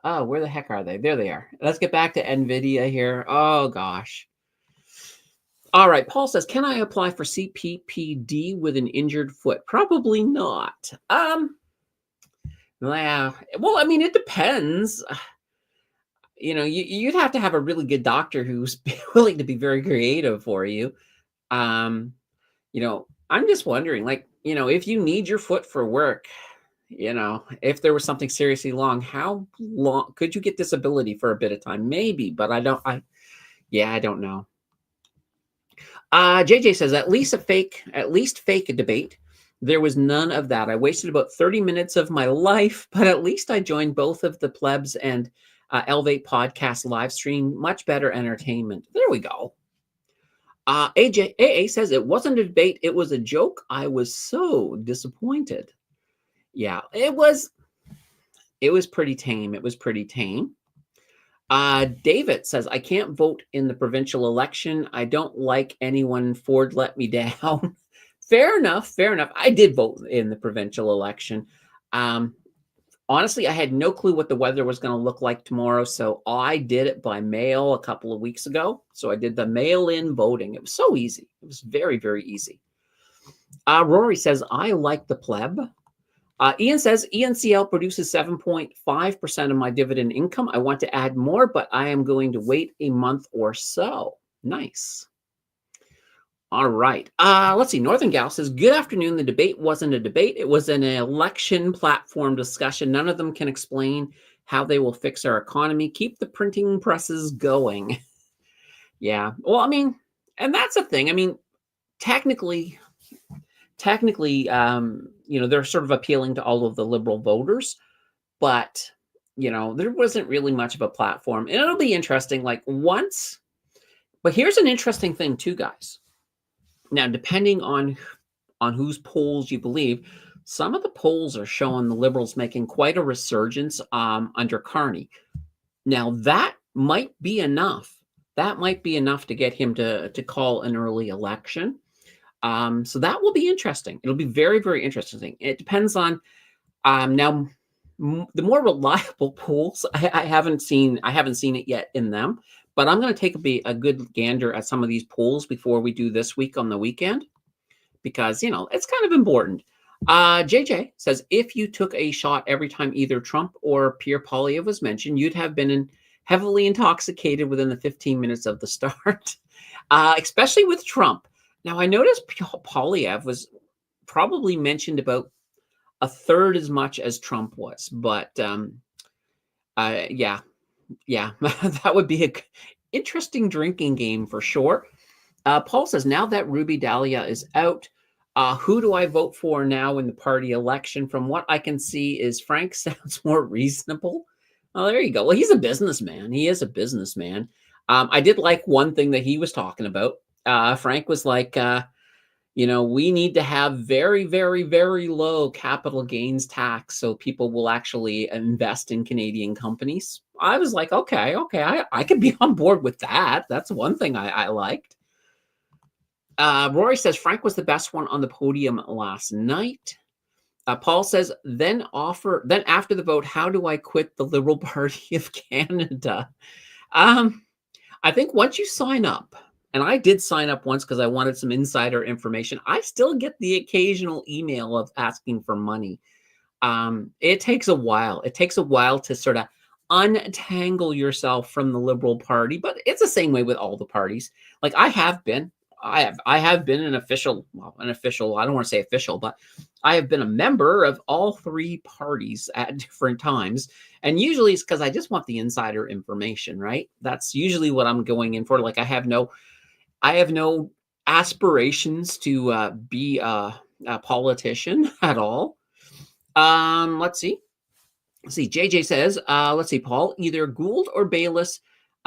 oh, where the heck are they? There they are. Let's get back to Nvidia here. Oh gosh. All right, Paul says, can I apply for CPPD with an injured foot? Probably not. Yeah. Well, I mean, it depends. You know, you'd have to have a really good doctor who's willing to be very creative for you. You know, I'm just wondering, like, you know, if you need your foot for work, you know, if there was something seriously wrong, how long could you get disability for a bit of time? Maybe, but I don't know. JJ says, at least fake a debate. There was none of that. I wasted about 30 minutes of my life, but at least I joined both of the plebs and Elevate podcast live stream. Much better entertainment. There we go. AA says it wasn't a debate. It was a joke. I was so disappointed. Yeah, it was pretty tame. It was pretty tame. David says, I can't vote in the provincial election. I don't like anyone. Ford let me down. Fair enough. I did vote in the provincial election. Honestly, I had no clue what the weather was going to look like tomorrow, so I did it by mail a couple of weeks ago. So I did the mail-in voting. It was so easy. It was very, very easy. Rory says, I like the pleb. Ian says, ENCL produces 7.5% of my dividend income. I want to add more, but I am going to wait a month or so. Nice. All right. Let's see. Northern Gal says, good afternoon. The debate wasn't a debate. It was an election platform discussion. None of them can explain how they will fix our economy. Keep the printing presses going. Yeah. Well, I mean, and that's the thing. I mean, technically, you know, they're sort of appealing to all of the liberal voters, but, you know, there wasn't really much of a platform. And it'll be interesting, like but here's an interesting thing too, guys. Now, depending on whose polls you believe, some of the polls are showing the Liberals making quite a resurgence under Carney. Now, that might be enough. That might be enough to get him to call an early election. So that will be interesting. It'll be very, very interesting. It depends on now the more reliable polls. I haven't seen it yet in them. But I'm going to take a good gander at some of these polls before we do this week on the weekend, because, you know, it's kind of important. JJ says, if you took a shot every time either Trump or Pierre Poilievre was mentioned, you'd have been heavily intoxicated within the 15 minutes of the start, especially with Trump. Now, I noticed Poilievre was probably mentioned about a third as much as Trump was, but yeah. That would be an interesting drinking game for sure. Paul says, now that Ruby Dahlia is out, who do I vote for now in the party election? From what I can see is Frank sounds more reasonable. Oh, there you go. Well, he's a businessman. He is a businessman. I did like one thing that he was talking about. Frank was like, you know, we need to have very, very, very low capital gains tax so people will actually invest in Canadian companies. I was like, okay, I could be on board with that. That's one thing I liked. Rory says Frank was the best one on the podium last night. Paul says, then after the vote, how do I quit the Liberal Party of Canada? Um, I think once you sign up, and I did sign up once because I wanted some insider information. I still get the occasional email of asking for money. It takes a while. It takes a while to sort of untangle yourself from the Liberal Party, but it's the same way with all the parties. Like I have been an official, I don't want to say official, but I have been a member of all three parties at different times. And usually it's because I just want the insider information, right? That's usually what I'm going in for. Like I have no aspirations to be a politician at all. Let's see. JJ says, let's see, Paul, either Gould or Bayless,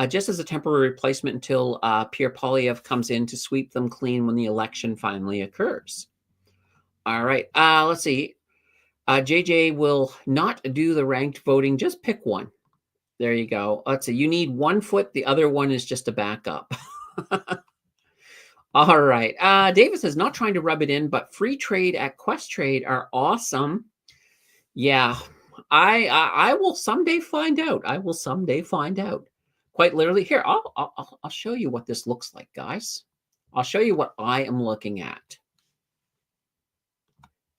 just as a temporary replacement until Pierre Poilievre comes in to sweep them clean when the election finally occurs. All right. Let's see. JJ will not do the ranked voting. Just pick one. There you go. Let's see. You need 1 foot. The other one is just a backup. All right. David says, not trying to rub it in, but free trade at Quest Trade are awesome. Yeah, I will someday find out. I will someday find out. Quite literally. Here, I'll show you what this looks like, guys. I'll show you what I am looking at.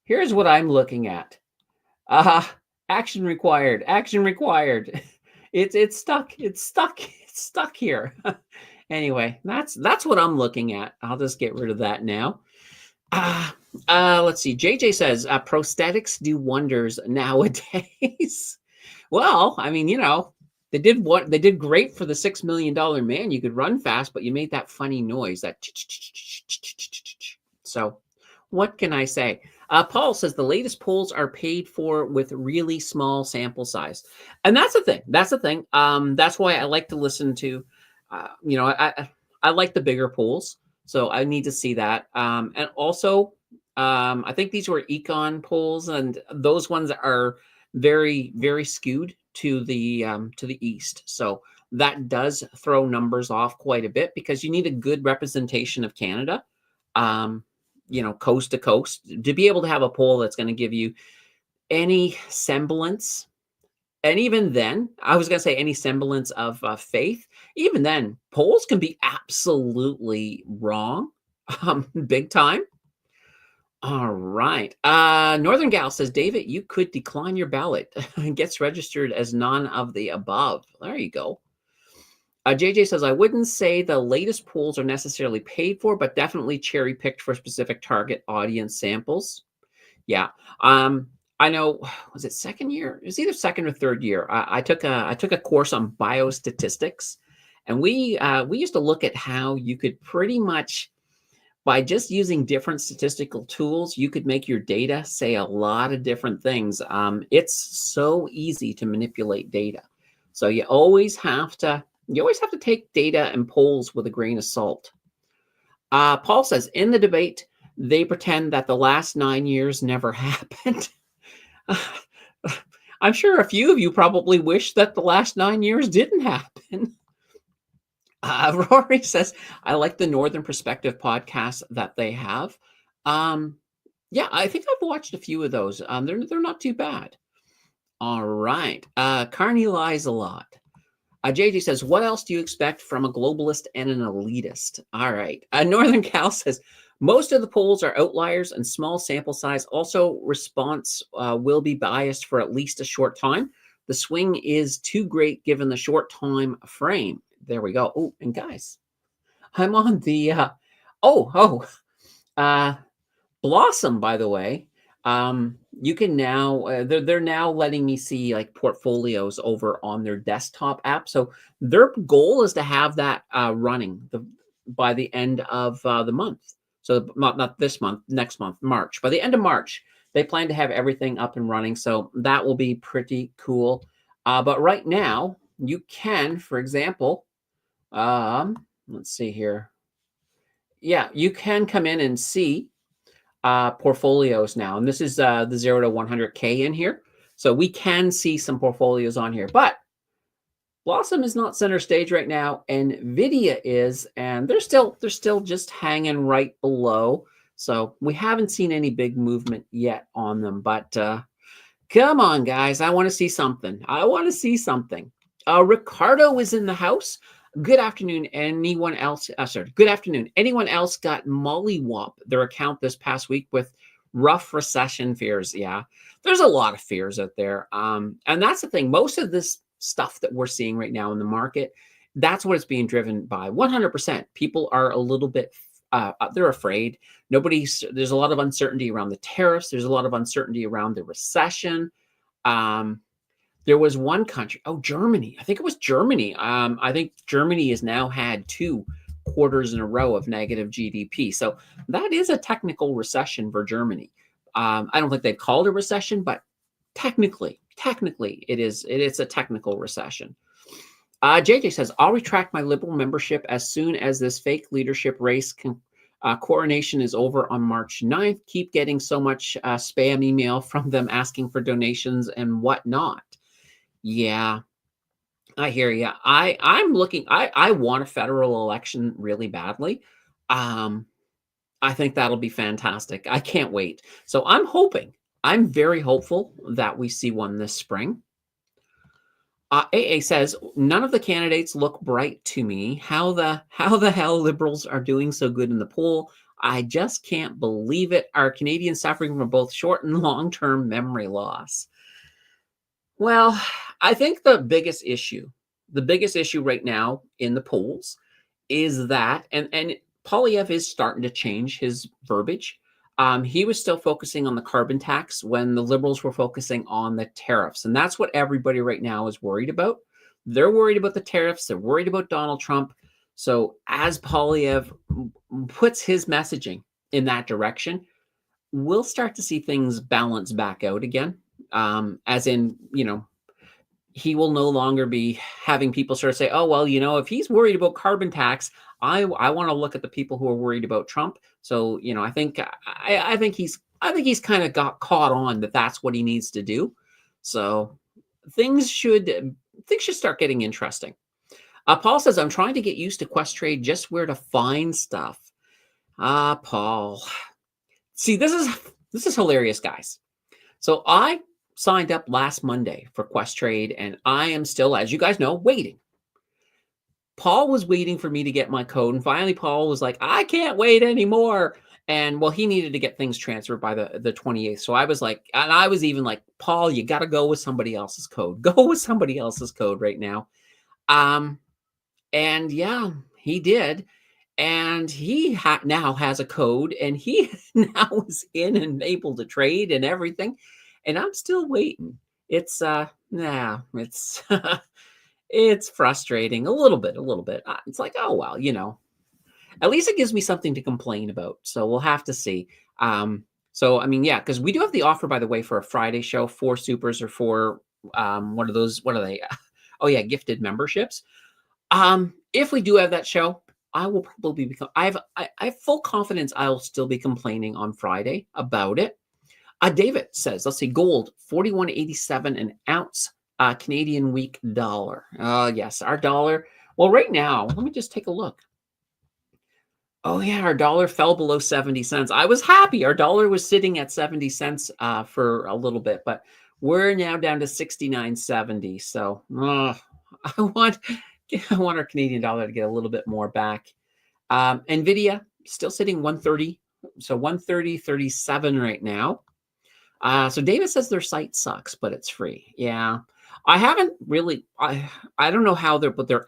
Here's what I'm looking at. Action required. Action required. It's stuck. It's stuck. It's stuck here. Anyway, that's what I'm looking at. I'll just get rid of that now. Let's see. JJ says prosthetics do wonders nowadays. Well, I mean, they did great for the $6 million man. You could run fast, but you made that funny noise. So, what can I say? Paul says the latest polls are paid for with really small sample size, and that's the thing. That's the thing. That's why I like to listen to. I like the bigger polls. So I need to see that. And also, I think these were econ polls, and those ones are very, very skewed to the east. So that does throw numbers off quite a bit because you need a good representation of Canada, coast to coast, to be able to have a poll that's going to give you any semblance. And even then, I was going to say any semblance of faith. Even then, polls can be absolutely wrong, big time. All right. Northern Gal says, David, you could decline your ballot. Gets registered as none of the above. There you go. JJ says, I wouldn't say the latest polls are necessarily paid for, but definitely cherry picked for specific target audience samples. Yeah. I know, was it second year? It was either second or third year. I took a course on biostatistics, and we used to look at how you could pretty much, by just using different statistical tools, you could make your data say a lot of different things. It's so easy to manipulate data. So you always have to take data and polls with a grain of salt. Paul says, in the debate, they pretend that the last 9 years never happened. I'm sure a few of you probably wish that the last 9 years didn't happen. Rory says, I like the Northern Perspective podcast that they have. Yeah, I think I've watched a few of those. They're not too bad. All right. Carney lies a lot. JJ says, what else do you expect from a globalist and an elitist? All right. Northern Cal says, most of the polls are outliers and small sample size. Also, response will be biased for at least a short time. The swing is too great given the short time frame. There we go. Oh, and guys, I'm on the Blossom, by the way. You can now they're now letting me see like portfolios over on their desktop app. So their goal is to have that running by the end of the month. So not this month, next month, March. By the end of March, they plan to have everything up and running. So that will be pretty cool. But right now, you can, for example, let's see here. Yeah, you can come in and see portfolios now. And this is the 0 to 100K in here. So we can see some portfolios on here. But Blossom is not center stage right now. Nvidia is, and they're still just hanging right below. So we haven't seen any big movement yet on them, but come on, guys. I want to see something. I want to see something. Ricardo is in the house. Good afternoon. Anyone else? Sorry. Good afternoon. Anyone else got mollywop their account this past week with rough recession fears? Yeah, there's a lot of fears out there. And that's the thing. Most of this stuff that we're seeing right now in the market, that's what it's being driven by. 100%. People are a little bit. They're afraid. There's a lot of uncertainty around the tariffs. There's a lot of uncertainty around the recession. There was one country, Germany. I think it was Germany. I think Germany has now had 2 quarters in a row of negative GDP. So that is a technical recession for Germany. I don't think they've called it a recession, but technically, it's a technical recession. JJ says, I'll retract my Liberal membership as soon as this fake leadership race coronation is over on March 9th. Keep getting so much spam email from them asking for donations and whatnot. Yeah, I hear you. I'm looking. I want a federal election really badly. I think that'll be fantastic. I can't wait. So I'm hoping. I'm very hopeful that we see one this spring. AA says none of the candidates look bright to me. How the hell liberals are doing so good in the poll? I just can't believe it. Are Canadians suffering from both short and long-term memory loss? Well, I think the biggest issue right now in the polls is that, and Poilievre is starting to change his verbiage. He was still focusing on the carbon tax when the Liberals were focusing on the tariffs. And that's what everybody right now is worried about. They're worried about the tariffs. They're worried about Donald Trump. So as Poilievre puts his messaging in that direction, we'll start to see things balance back out again. As in, he will no longer be having people sort of say, oh, well, if he's worried about carbon tax, I want to look at the people who are worried about Trump. So, I think he's kind of got caught on that that's what he needs to do. So things should start getting interesting. Paul says, I'm trying to get used to Questrade, just where to find stuff. Paul. See, this is hilarious, guys. So I signed up last Monday for Questrade, and I am still, as you guys know, waiting. Paul was waiting for me to get my code, and finally Paul was like, I can't wait anymore. And well, he needed to get things transferred by the 28th. So I was like, and I was even like, Paul, you got to go with somebody else's code. Go with somebody else's code right now. And yeah, he did. And he now has a code, and he now is in and able to trade and everything. And I'm still waiting. It's it's it's frustrating a little bit. It's like, oh well, at least it gives me something to complain about. So we'll have to see. So I mean, yeah, because we do have the offer, by the way, for a Friday show, 4 supers or 4 one of those. What are they? Oh yeah, gifted memberships. If we do have that show, I will probably become. I have full confidence I'll still be complaining on Friday about it. David says, let's see, gold, 41.87 an ounce, Canadian week dollar. Yes, our dollar. Well, right now, let me just take a look. Oh, yeah, our dollar fell below 70 cents. I was happy. Our dollar was sitting at 70 cents for a little bit, but we're now down to 69.70. So I want our Canadian dollar to get a little bit more back. Nvidia still sitting 130. So 130.37 right now. So David says their site sucks, but it's free. Yeah, I haven't really. I don't know how if their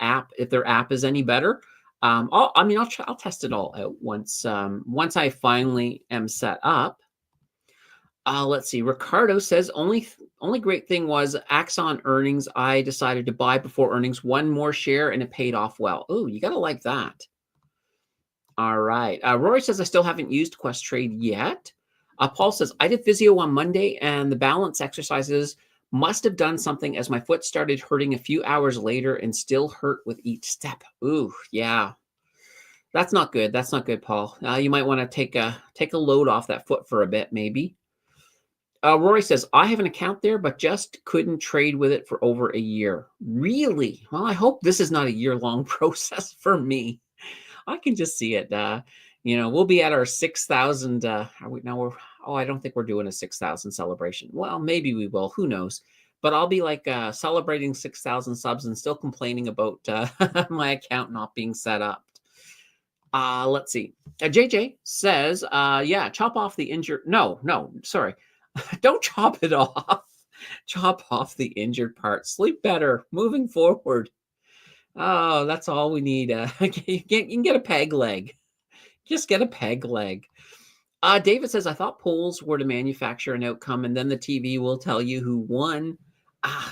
app is any better. I'll test it all out once I finally am set up. Let's see. Ricardo says only great thing was Axon earnings. I decided to buy before earnings, one more share, and it paid off well. Oh, you gotta like that. All right. Rory says I still haven't used Questrade yet. Paul says, I did physio on Monday, and the balance exercises must have done something as my foot started hurting a few hours later and still hurt with each step. Ooh, yeah. That's not good. That's not good, Paul. You might want to take a load off that foot for a bit, maybe. Rory says, I have an account there, but just couldn't trade with it for over a year. Really? Well, I hope this is not a year-long process for me. I can just see it. We'll be at our 6,000. Are we now? I don't think we're doing a 6,000 celebration. Well, maybe we will. Who knows? But I'll be like celebrating 6,000 subs and still complaining about my account not being set up. Let's see. JJ says, yeah, chop off the injured. No, sorry. Don't chop it off. Chop off the injured part. Sleep better. Moving forward. Oh, that's all we need. You can get a peg leg. Just get a peg leg. David says, I thought polls were to manufacture an outcome, and then the TV will tell you who won.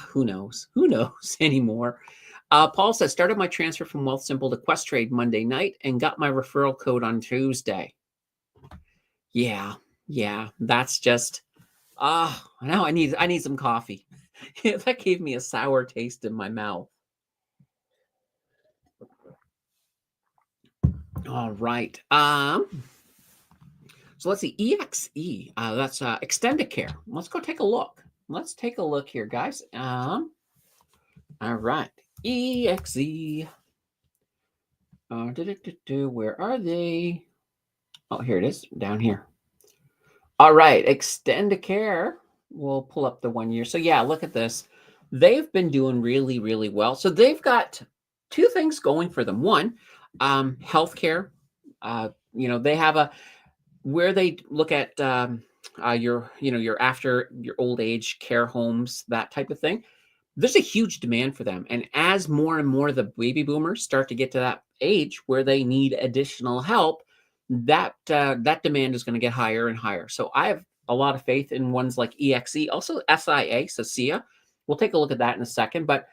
Who knows? Who knows anymore? Paul says, started my transfer from Wealthsimple to Questrade Monday night and got my referral code on Tuesday. Yeah, that's just, now I need some coffee. That gave me a sour taste in my mouth. All right. So let's see, EXE, that's Extendicare. Let's go take a look. Let's take a look here, guys. All right, EXE. Where are they? Oh, here it is, down here. All right, Extendicare. We'll pull up the 1 year. So yeah, look at this. They've been doing really, really well. So they've got two things going for them. One, healthcare. They have where they look at your after your old age care homes, that type of thing. There's a huge demand for them, and as more and more of the baby boomers start to get to that age where they need additional help, that demand is going to get higher and higher. So I have a lot of faith in ones like EXE, also SIA, so SIA. We'll take a look at that in a second. But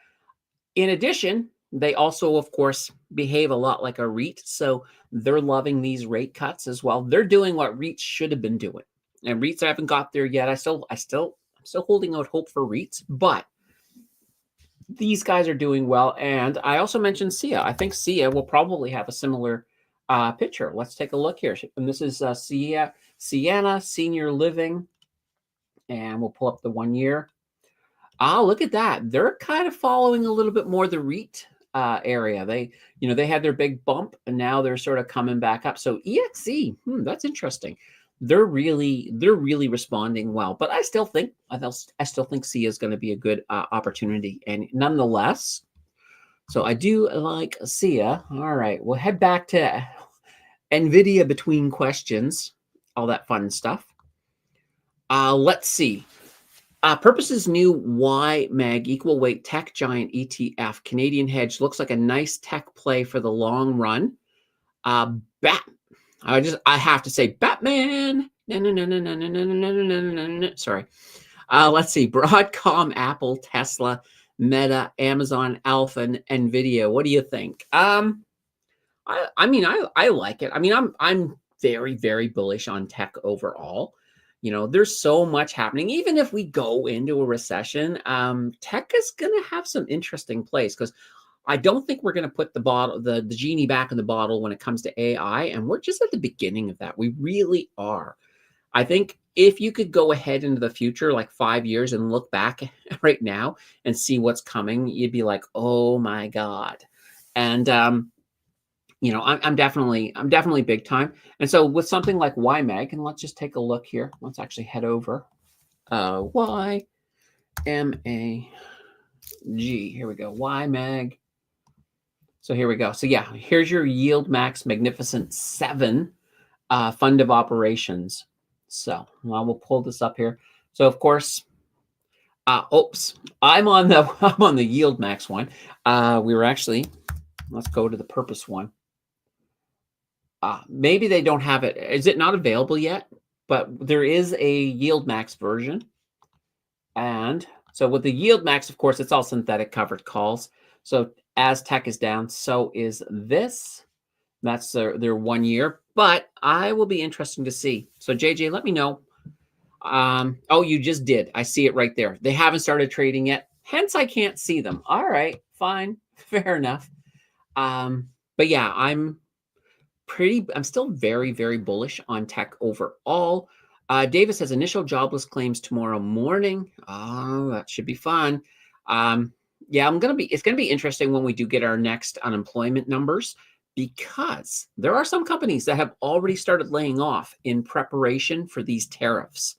in addition, they also, of course, behave a lot like a REIT. So they're loving these rate cuts as well. They're doing what REITs should have been doing. And REITs haven't got there yet. I'm still holding out hope for REITs, but these guys are doing well. And I also mentioned SIA. I think SIA will probably have a similar picture. Let's take a look here. And this is Sienna Senior Living. And we'll pull up the 1 year. Look at that. They're kind of following a little bit more the REIT area. They had their big bump, and now they're sort of coming back up. So EXE, that's interesting. They're really responding well. But I still think SIA is going to be a good opportunity. And nonetheless, so I do like SIA. All right, we'll head back to Nvidia between questions, all that fun stuff. Let's see. Purpose's new YMAG equal weight tech giant ETF Canadian hedge looks like a nice tech play for the long run. I have to say Batman. No. Sorry. Let's see. Broadcom, Apple, Tesla, Meta, Amazon, Alpha, and Nvidia. What do you think? I like it. I mean, I'm very, very bullish on tech overall. There's so much happening. Even if we go into a recession, tech is going to have some interesting plays, because I don't think we're going to put the genie back in the bottle when it comes to AI. And we're just at the beginning of that. We really are. I think if you could go ahead into the future, like 5 years, and look back right now and see what's coming, you'd be like, oh my God. And, I'm definitely big time. And so with something like YMAG, and let's just take a look here. Let's actually head over. YMAG. Here we go. YMAG. So here we go. So yeah, here's your Yield Max Magnificent 7 fund of operations. So we'll pull this up here. So of course, I'm on the Yield Max one. Let's go to the Purpose one. Maybe they don't have it. Is it not available yet? But there is a Yield Max version. And so with the Yield Max, of course, it's all synthetic covered calls. So as tech is down, so is this. That's their 1 year. But I will be interesting to see. So JJ, let me know. You just did. I see it right there. They haven't started trading yet. Hence, I can't see them. All right, fine. Fair enough. But yeah, I'm still very, very bullish on tech overall. Davis has initial jobless claims tomorrow morning. Oh, that should be fun. It's going to be interesting when we do get our next unemployment numbers, because there are some companies that have already started laying off in preparation for these tariffs.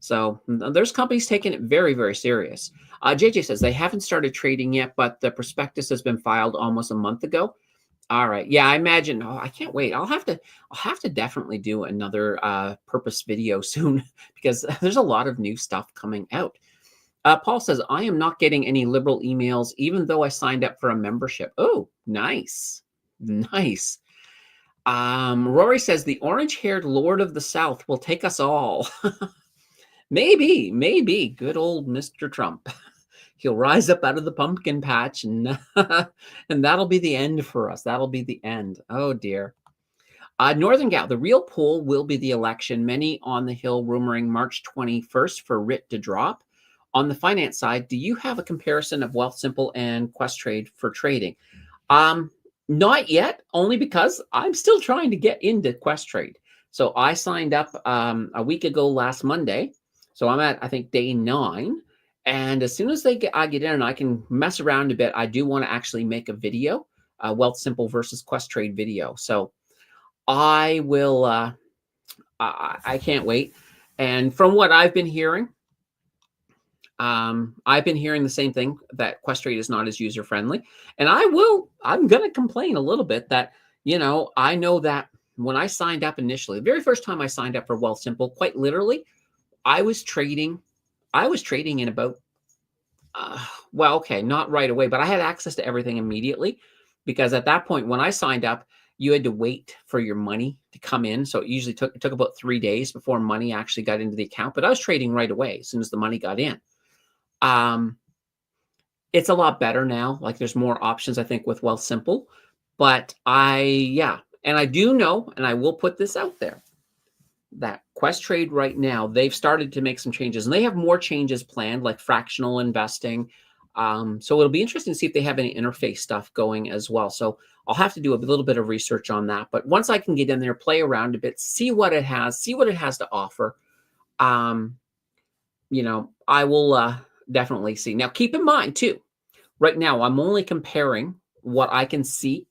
So there's companies taking it very, very serious. JJ says they haven't started trading yet, but the prospectus has been filed almost a month ago. All right. Yeah, I imagine. Oh, I can't wait. I'll have to definitely do another purpose video soon because there's a lot of new stuff coming out. Paul says, I am not getting any liberal emails, even though I signed up for a membership. Oh, nice. Nice. Rory says, the orange-haired Lord of the South will take us all. Maybe. Good old Mr. Trump. He'll rise up out of the pumpkin patch and, and that'll be the end for us. That'll be the end. Oh, dear. Northern Gal, the real poll will be the election. Many on the Hill rumoring March 21st for writ to drop. On the finance side, do you have a comparison of Wealthsimple and Questrade for trading? Not yet, only because I'm still trying to get into Questrade. So I signed up a week ago last Monday. So I'm at, I think, day 9. And as soon as I get in and I can mess around a bit, I do want to actually make a video, Wealthsimple versus Questrade video. So I will, I can't wait. And from what I've been hearing the same thing, that Questrade is not as user-friendly. And I'm going to complain a little bit that, I know that when I signed up initially, the very first time I signed up for Wealthsimple, quite literally, I was trading in about, not right away, but I had access to everything immediately because at that point, when I signed up, you had to wait for your money to come in. So it usually took about 3 days before money actually got into the account, but I was trading right away as soon as the money got in. It's a lot better now. Like there's more options, I think, with Wealthsimple, but and I do know, and I will put this out there, that Questrade right now, they've started to make some changes and they have more changes planned, like fractional investing. So it'll be interesting to see if they have any interface stuff going as well. So I'll have to do a little bit of research on that. But once I can get in there, play around a bit, see what it has to offer, I will definitely see. Now, keep in mind, too, right now, I'm only comparing what I can see,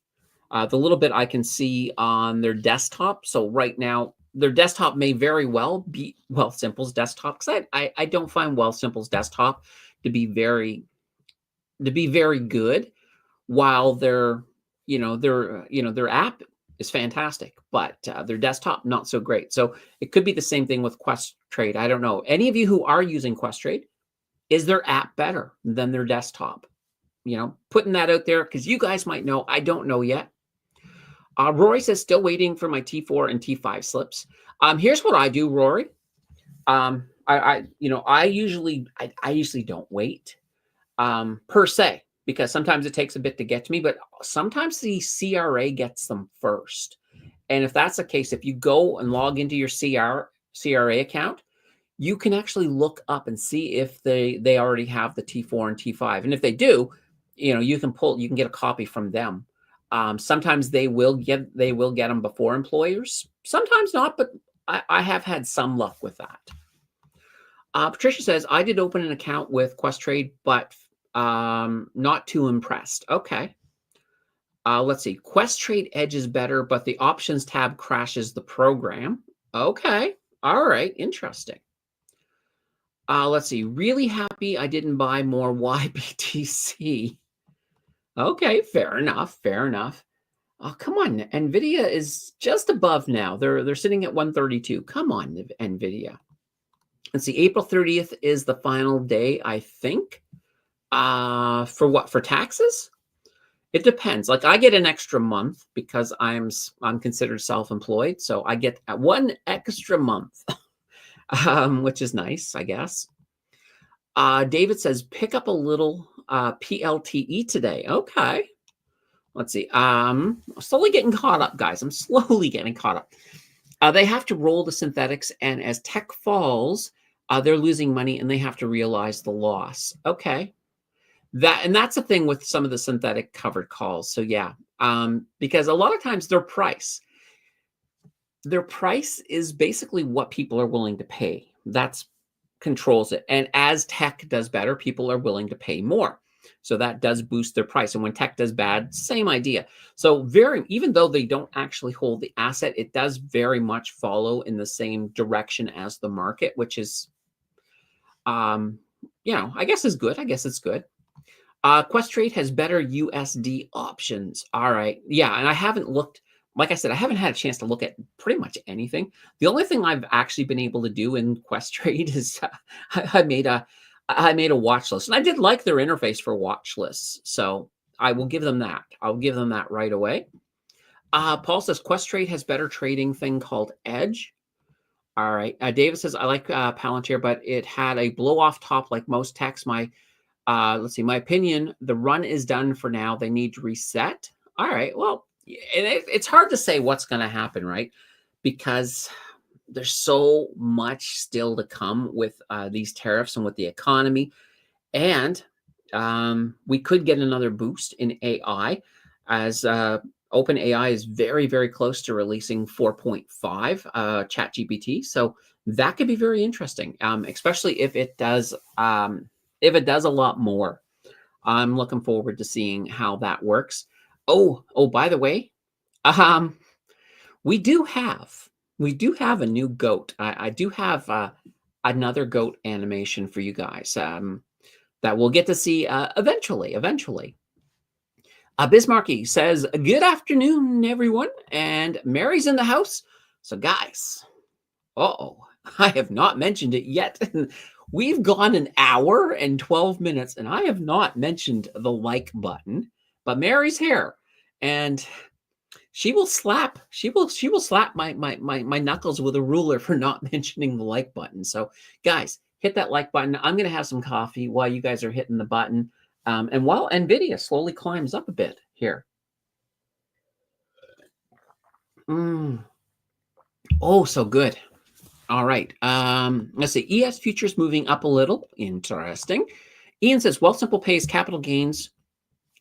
the little bit I can see on their desktop. So right now, their desktop may very well be Wealthsimple's desktop, because I don't find Wealthsimple's desktop to be very good, while their app is fantastic, but their desktop not so great. So it could be the same thing with Questrade. I don't know. Any of you who are using Questrade, is their app better than their desktop? Putting that out there because you guys might know. I don't know yet. Rory says, still waiting for my T4 and T5 slips. Here's what I do, Rory. I usually don't wait per se, because sometimes it takes a bit to get to me, but sometimes the CRA gets them first. And if that's the case, if you go and log into your CRA account, you can actually look up and see if they already have the T4 and T5. And if they do, you can get a copy from them. Sometimes they will get them before employers. Sometimes not, but I have had some luck with that. Patricia says, I did open an account with Questrade, but not too impressed. Okay. Let's see. Questrade Edge is better, but the options tab crashes the program. Okay. All right. Interesting. Let's see. Really happy I didn't buy more YBTC. Okay. Fair enough. Oh, come on. Nvidia is just above now. They're sitting at 132. Come on, Nvidia. Let's see. April 30th is the final day, I think. For what? For taxes? It depends. Like I get an extra month because I'm considered self-employed, so I get one extra month, which is nice, I guess. David says, pick up a little PLTE today. Okay. Let's see. I'm slowly getting caught up, guys. I'm slowly getting caught up. They have to roll the synthetics, and as tech falls, they're losing money, and they have to realize the loss. Okay. That's the thing with some of the synthetic covered calls. So yeah, because a lot of times their price is basically what people are willing to pay. That's controls it. And as tech does better, people are willing to pay more. So that does boost their price. And when tech does bad, same idea. So even though they don't actually hold the asset, it does very much follow in the same direction as the market, which is, I guess is good. I guess it's good. Questrade has better USD options. All right. Yeah. And I haven't looked, like I said, I haven't had a chance to look at pretty much anything. The only thing I've actually been able to do in Questrade is I made a watch list, and I did like their interface for watch lists. So I will give them that. I'll give them that right away. Paul says Questrade has better trading thing called Edge. All right. David says, I like Palantir, but it had a blow off top like most techs. Let's see, my opinion, the run is done for now. They need to reset. All right. Well, it's hard to say what's going to happen, right? Because there's so much still to come with these tariffs and with the economy. And we could get another boost in AI as OpenAI is very, very close to releasing 4.5 ChatGPT. So that could be very interesting, especially if it does a lot more. I'm looking forward to seeing how that works. Oh, by the way, we do have a new goat. I do have another goat animation for you guys that we'll get to see eventually. Bismarcky says, good afternoon, everyone. And Mary's in the house. So guys, I have not mentioned it yet. We've gone an hour and 12 minutes, and I have not mentioned the like button, but Mary's here, and she will slap my knuckles with a ruler for not mentioning the like button. So guys, hit that like button. I'm going to have some coffee while you guys are hitting the button. And while Nvidia slowly climbs up a bit here. Oh, so good. All right. Let's see. ES futures moving up a little. Interesting. Ian says Wealthsimple pays capital gains.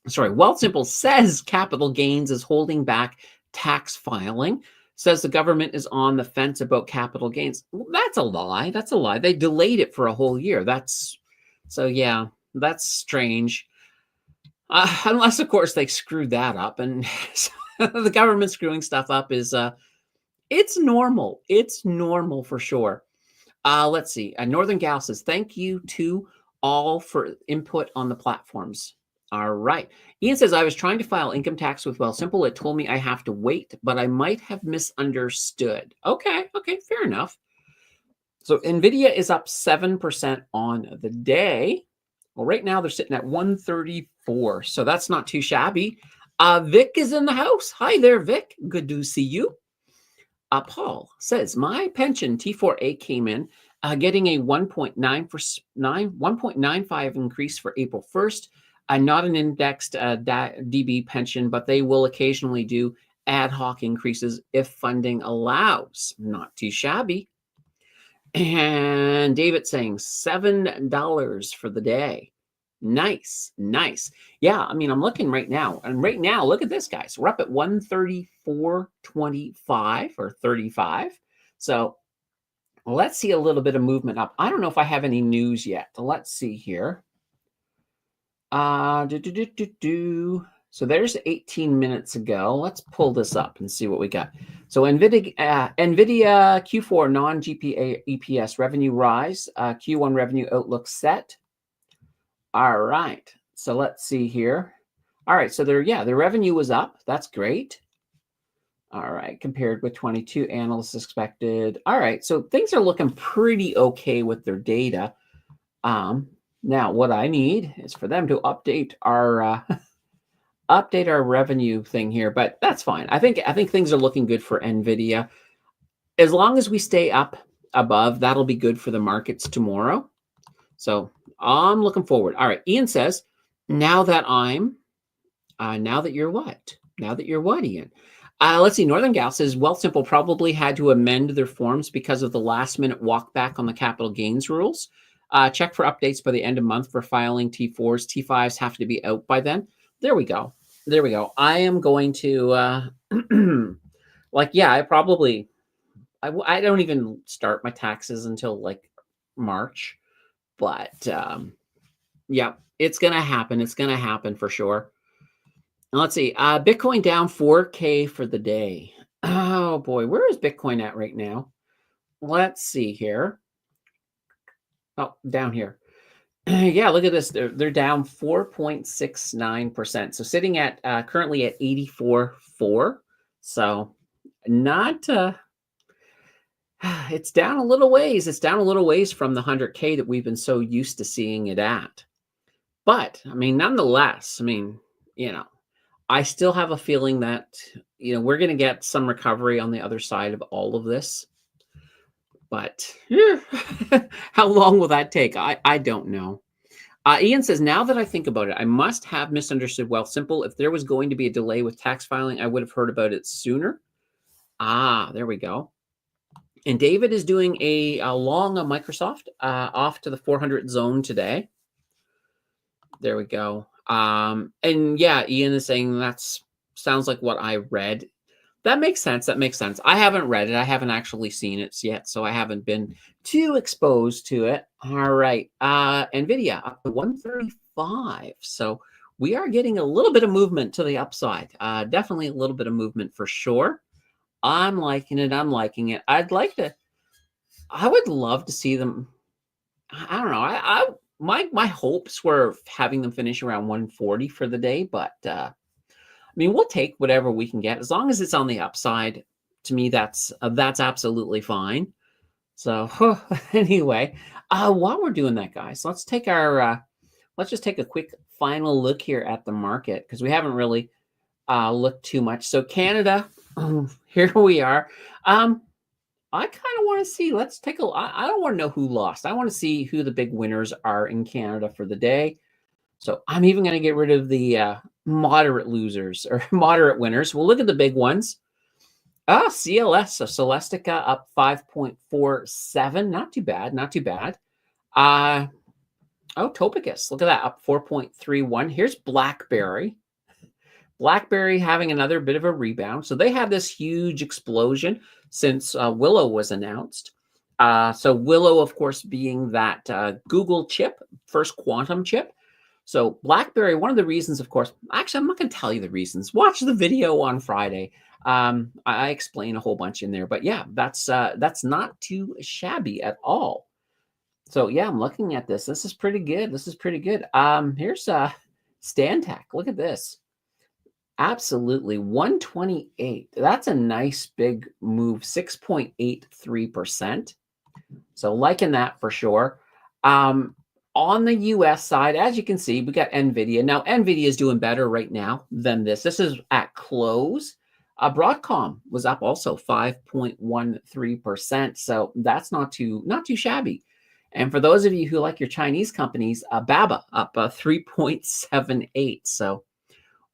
Sorry, Wealthsimple says capital gains is holding back tax filing. Says the government is on the fence about capital gains. Well, that's a lie. That's a lie. They delayed it for a whole year. That's strange. Unless, of course, they screwed that up. And the government screwing stuff up is it's normal. It's normal for sure. Let's see. Northern Gal says, thank you to all for input on the platforms. All right. Ian says, I was trying to file income tax with Wealthsimple. It told me I have to wait, but I might have misunderstood. Okay, fair enough. So Nvidia is up 7% on the day. Well, right now they're sitting at 134, so that's not too shabby. Vic is in the house. Hi there, Vic. Good to see you. Paul says, my pension T4A came in getting a 1.95 increase for April 1st. Not an indexed DB pension, but they will occasionally do ad hoc increases if funding allows. Not too shabby. And David saying $7 for the day. Nice. Yeah, I mean, I'm looking right now. And right now, look at this, guys. We're up at 134.25 or 35. So let's see a little bit of movement up. I don't know if I have any news yet. Let's see here. So there's 18 minutes ago. Let's pull this up and see what we got. So Nvidia Q4 non-GPA EPS revenue rise, Q1 revenue outlook set. All right. So let's see here. All right. So their revenue was up. That's great. All right. Compared with 22 analysts expected. All right. So things are looking pretty okay with their data. Now what I need is for them to update our revenue thing here, but that's fine. I think things are looking good for Nvidia. As long as we stay up above, that'll be good for the markets tomorrow. So I'm looking forward. All right. Ian says, now that you're what, Ian? Let's see. Northern Gal says Wealthsimple probably had to amend their forms because of the last minute walk back on the capital gains rules. Check for updates by the end of month for filing T4s. T5s have to be out by then. There we go. I am going to, I don't even start my taxes until like March, but Yeah, it's going to happen. It's going to happen for sure. Now, let's see. Bitcoin down 4K for the day. Oh boy, where is Bitcoin at right now? Let's see here. Oh, down here. Yeah, look at this. They're down 4.69%. So sitting at currently at 84.4. So not it's down a little ways. It's down a little ways from the 100K that we've been so used to seeing it at. But I mean, nonetheless, I mean, you know, I still have a feeling that, we're going to get some recovery on the other side of all of this. But how long will that take? I don't know. Ian says, now that I think about it, I must have misunderstood Wealthsimple. If there was going to be a delay with tax filing, I would have heard about it sooner. There we go. And David is doing a long on Microsoft off to the 400 zone today. There we go. And yeah, Ian is saying sounds like what I read. That makes sense. That makes sense. I haven't read it. I haven't actually seen it yet, so I haven't been too exposed to it. All right. Nvidia up to 135. So we are getting a little bit of movement to the upside. Definitely a little bit of movement for sure. I'm liking it. I'm liking it. I would love to see them. I don't know. My hopes were having them finish around 140 for the day, but I mean, we'll take whatever we can get as long as it's on the upside. To me, that's absolutely fine. So anyway, while we're doing that, guys, let's take let's just take a quick final look here at the market because we haven't really looked too much. So Canada, here we are. I kind of want to see. Let's take a. I don't want to know who lost. I want to see who the big winners are in Canada for the day. So I'm even going to get rid of the moderate losers or moderate winners. We'll look at the big ones. CLS, so Celestica up 5.47. Not too bad. Not too bad. Topicus. Look at that, up 4.31. Here's BlackBerry. BlackBerry having another bit of a rebound. So they had this huge explosion since Willow was announced. So Willow, of course, being that Google chip, first quantum chip. So BlackBerry, one of the reasons, of course, actually, I'm not going to tell you the reasons. Watch the video on Friday. I explain a whole bunch in there. But yeah, that's not too shabby at all. So yeah, I'm looking at this. This is pretty good. This is pretty good. Here's Stantec. Look at this. Absolutely. 128. That's a nice big move, 6.83%. So liking that for sure. On the US side, as you can see, we got Nvidia. Now, Nvidia is doing better right now than this. This is at close. Broadcom was up also 5.13%. So that's not too shabby. And for those of you who like your Chinese companies, BABA up 3.78. So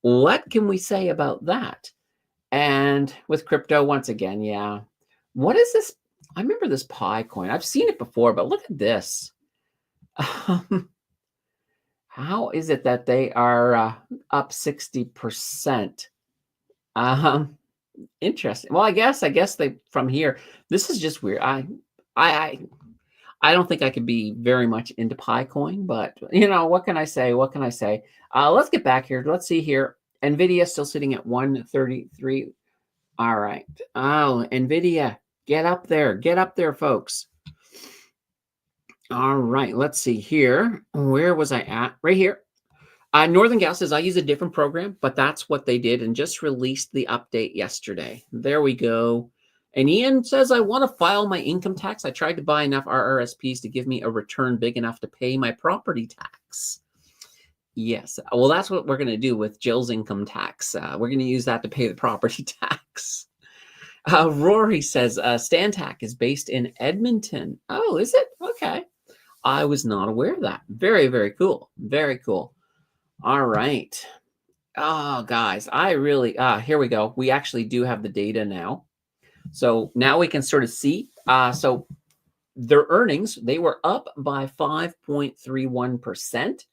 what can we say about that? And with crypto, once again, yeah. What is this? I remember this Pi coin. I've seen it before, but look at this. How is it that they are up 60%? Interesting. Well, I guess they from here. This is just weird. I don't think I could be very much into Picoin, but what can I say? What can I say? Let's get back here. Let's see here. Nvidia still sitting at 133. All right. Oh, Nvidia, get up there, folks. All right. Let's see here. Where was I at? Right here. Northern Gal says I use a different program, but that's what they did and just released the update yesterday. There we go. And Ian says, I want to file my income tax. I tried to buy enough RRSPs to give me a return big enough to pay my property tax. Yes. Well, that's what we're going to do with Jill's income tax. We're going to use that to pay the property tax. Rory says, Stantec is based in Edmonton. Oh, is it? Okay. I was not aware of that. Very, very cool. Very cool. All right. Oh, guys, I really, here we go. We actually do have the data now. So now we can sort of see. So their earnings, they were up by 5.31%.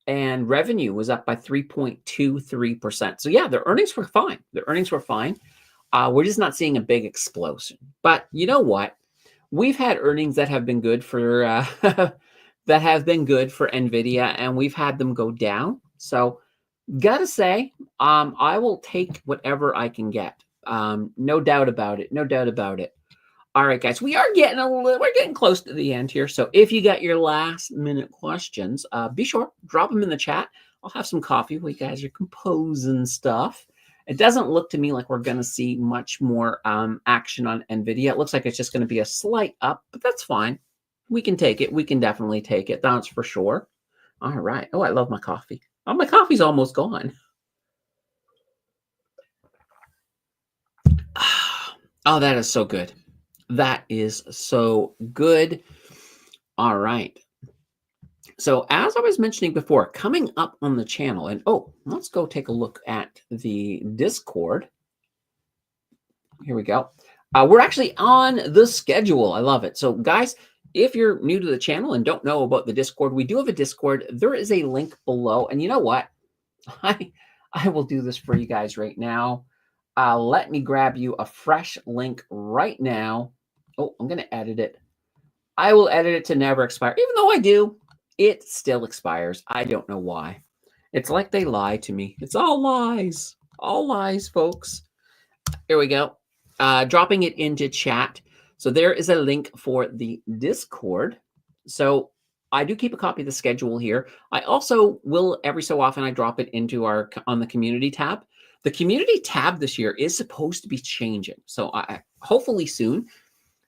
And revenue was up by 3.23%. So yeah, their earnings were fine. Their earnings were fine. We're just not seeing a big explosion. But you know what? We've had earnings that have been good for that have been good for Nvidia, and we've had them go down. So gotta say, I will take whatever I can get. No doubt about it. No doubt about it. All right, guys, we're getting close to the end here. So if you got your last minute questions, be sure, drop them in the chat. I'll have some coffee while you guys are composing stuff. It doesn't look to me like we're going to see much more action on Nvidia. It looks like it's just going to be a slight up, but that's fine. We can take it. We can definitely take it. That's for sure. All right. Oh, I love my coffee. Oh, my coffee's almost gone. Oh, that is so good. That is so good. All right. So as I was mentioning before, coming up on the channel, and let's go take a look at the Discord. Here we go. We're actually on the schedule. I love it. So guys, if you're new to the channel and don't know about the Discord, we do have a Discord. There is a link below. And you know what? I will do this for you guys right now. Let me grab you a fresh link right now. Oh, I'm going to edit it. I will edit it to never expire. Even though I do, it still expires. I don't know why. It's like they lie to me. It's all lies. All lies, folks. Here we go. Dropping it into chat. So there is a link for the Discord. So I do keep a copy of the schedule here. I also will, every so often, I drop it into on the community tab. The community tab this year is supposed to be changing. So hopefully soon.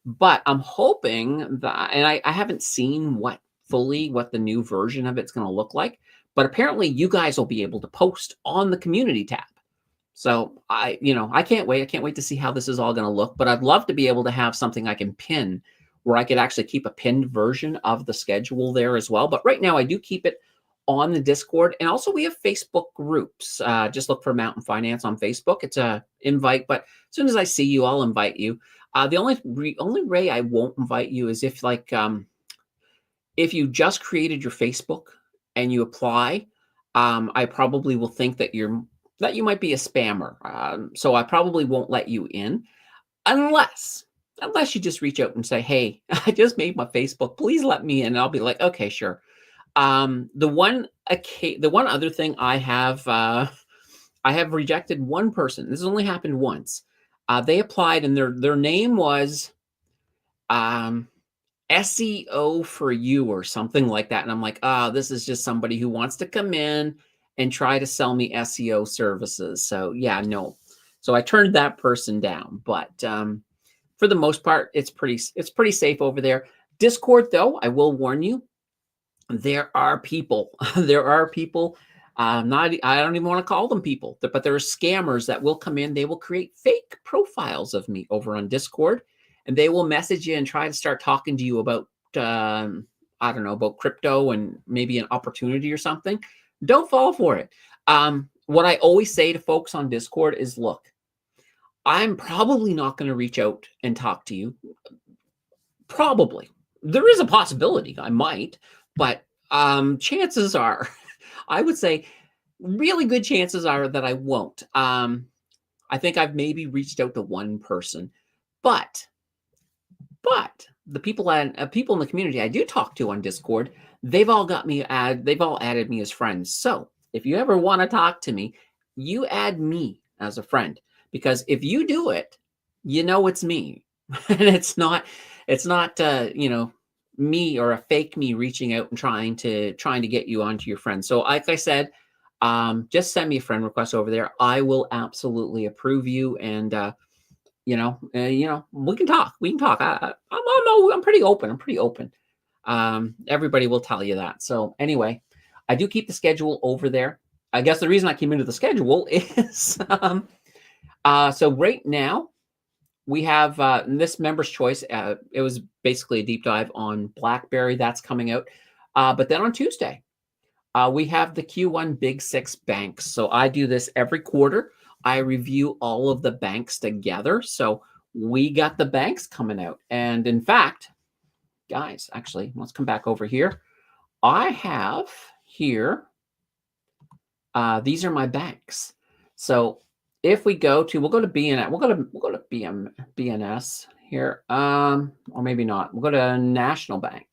But I'm hoping that, and I haven't seen what the new version of it's going to look like, but apparently you guys will be able to post on the community tab. So I can't wait. I can't wait to see how this is all going to look, but I'd love to be able to have something I can pin where I could actually keep a pinned version of the schedule there as well. But right now I do keep it on the Discord, and also we have Facebook groups. Just look for Mountain Finance on Facebook. It's a invite, but as soon as I see you, I'll invite you. The only way I won't invite you is if if you just created your Facebook and you apply, I probably will think that you might be a spammer. So I probably won't let you in unless you just reach out and say, hey, I just made my Facebook. Please let me in. And I'll be like, okay, sure. The one other thing I have rejected one person. This has only happened once. They applied and their name was SEO for you or something like that. And I'm like, this is just somebody who wants to come in and try to sell me SEO services. So yeah, no. So I turned that person down. But for the most part, it's pretty safe over there. Discord, though, I will warn you, there are people. There are people. I don't even want to call them people, but there are scammers that will come in. They will create fake profiles of me over on Discord, and they will message you and try to start talking to you about, I don't know, about crypto and maybe an opportunity or something. Don't fall for it. What I always say to folks on Discord is, look, I'm probably not going to reach out and talk to you. Probably. There is a possibility I might, but chances are, I would say really good chances are that I won't. I think I've maybe reached out to one person, but the people in the community I do talk to on Discord, they've all added me as friends. So if you ever want to talk to me, you add me as a friend, because if you do it, you know it's me, and it's not me or a fake me reaching out and trying to get you onto your friends. So like I said, just send me a friend request over there. I will absolutely approve you, and we can talk. I'm pretty open. Everybody will tell you that. So anyway, I do keep the schedule over there. I guess the reason I came into the schedule is so right now we have this member's choice. It was basically a deep dive on BlackBerry. That's coming out. But then on Tuesday, we have the Q1 Big Six banks. So I do this every quarter. I review all of the banks together. So we got the banks coming out. And in fact, guys, actually, let's come back over here. I have here, these are my banks. So if we go to, we'll go to BNS, we'll go to BNS here, or maybe not. We'll go to National Bank.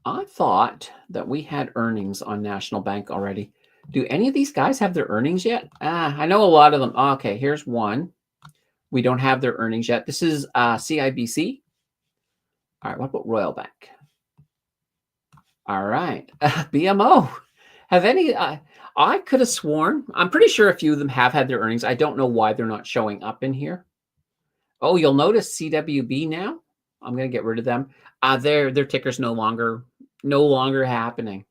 I thought that we had earnings on National Bank already. Do any of these guys have their earnings yet? I know a lot of them. Okay, here's one. We don't have their earnings yet. This is CIBC. All right, what about Royal Bank? All right, BMO. Have any? I could have sworn. I'm pretty sure a few of them have had their earnings. I don't know why they're not showing up in here. Oh, you'll notice CWB now. I'm going to get rid of them. Their ticker's no longer happening.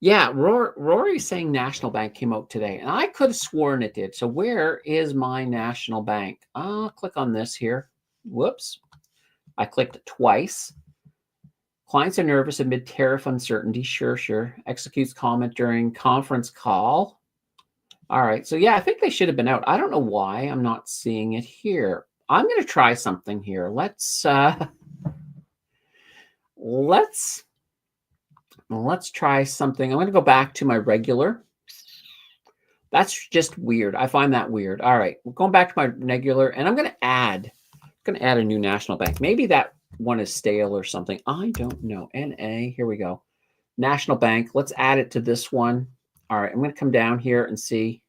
Yeah, Rory's saying National Bank came out today, and I could have sworn it did. So where is my National Bank? I'll click on this here. Whoops. I clicked it twice. Clients are nervous amid tariff uncertainty. Sure. Executes comment during conference call. All right. So yeah, I think they should have been out. I don't know why I'm not seeing it here. I'm going to try something here. Let's try something. I'm going to go back to my regular. That's just weird. I find that weird. All right, we're going back to my regular, and I'm going to add a new National Bank. Maybe that one is stale or something. I don't know. NA. Here we go. National Bank. Let's add it to this one. All right, I'm going to come down here and see.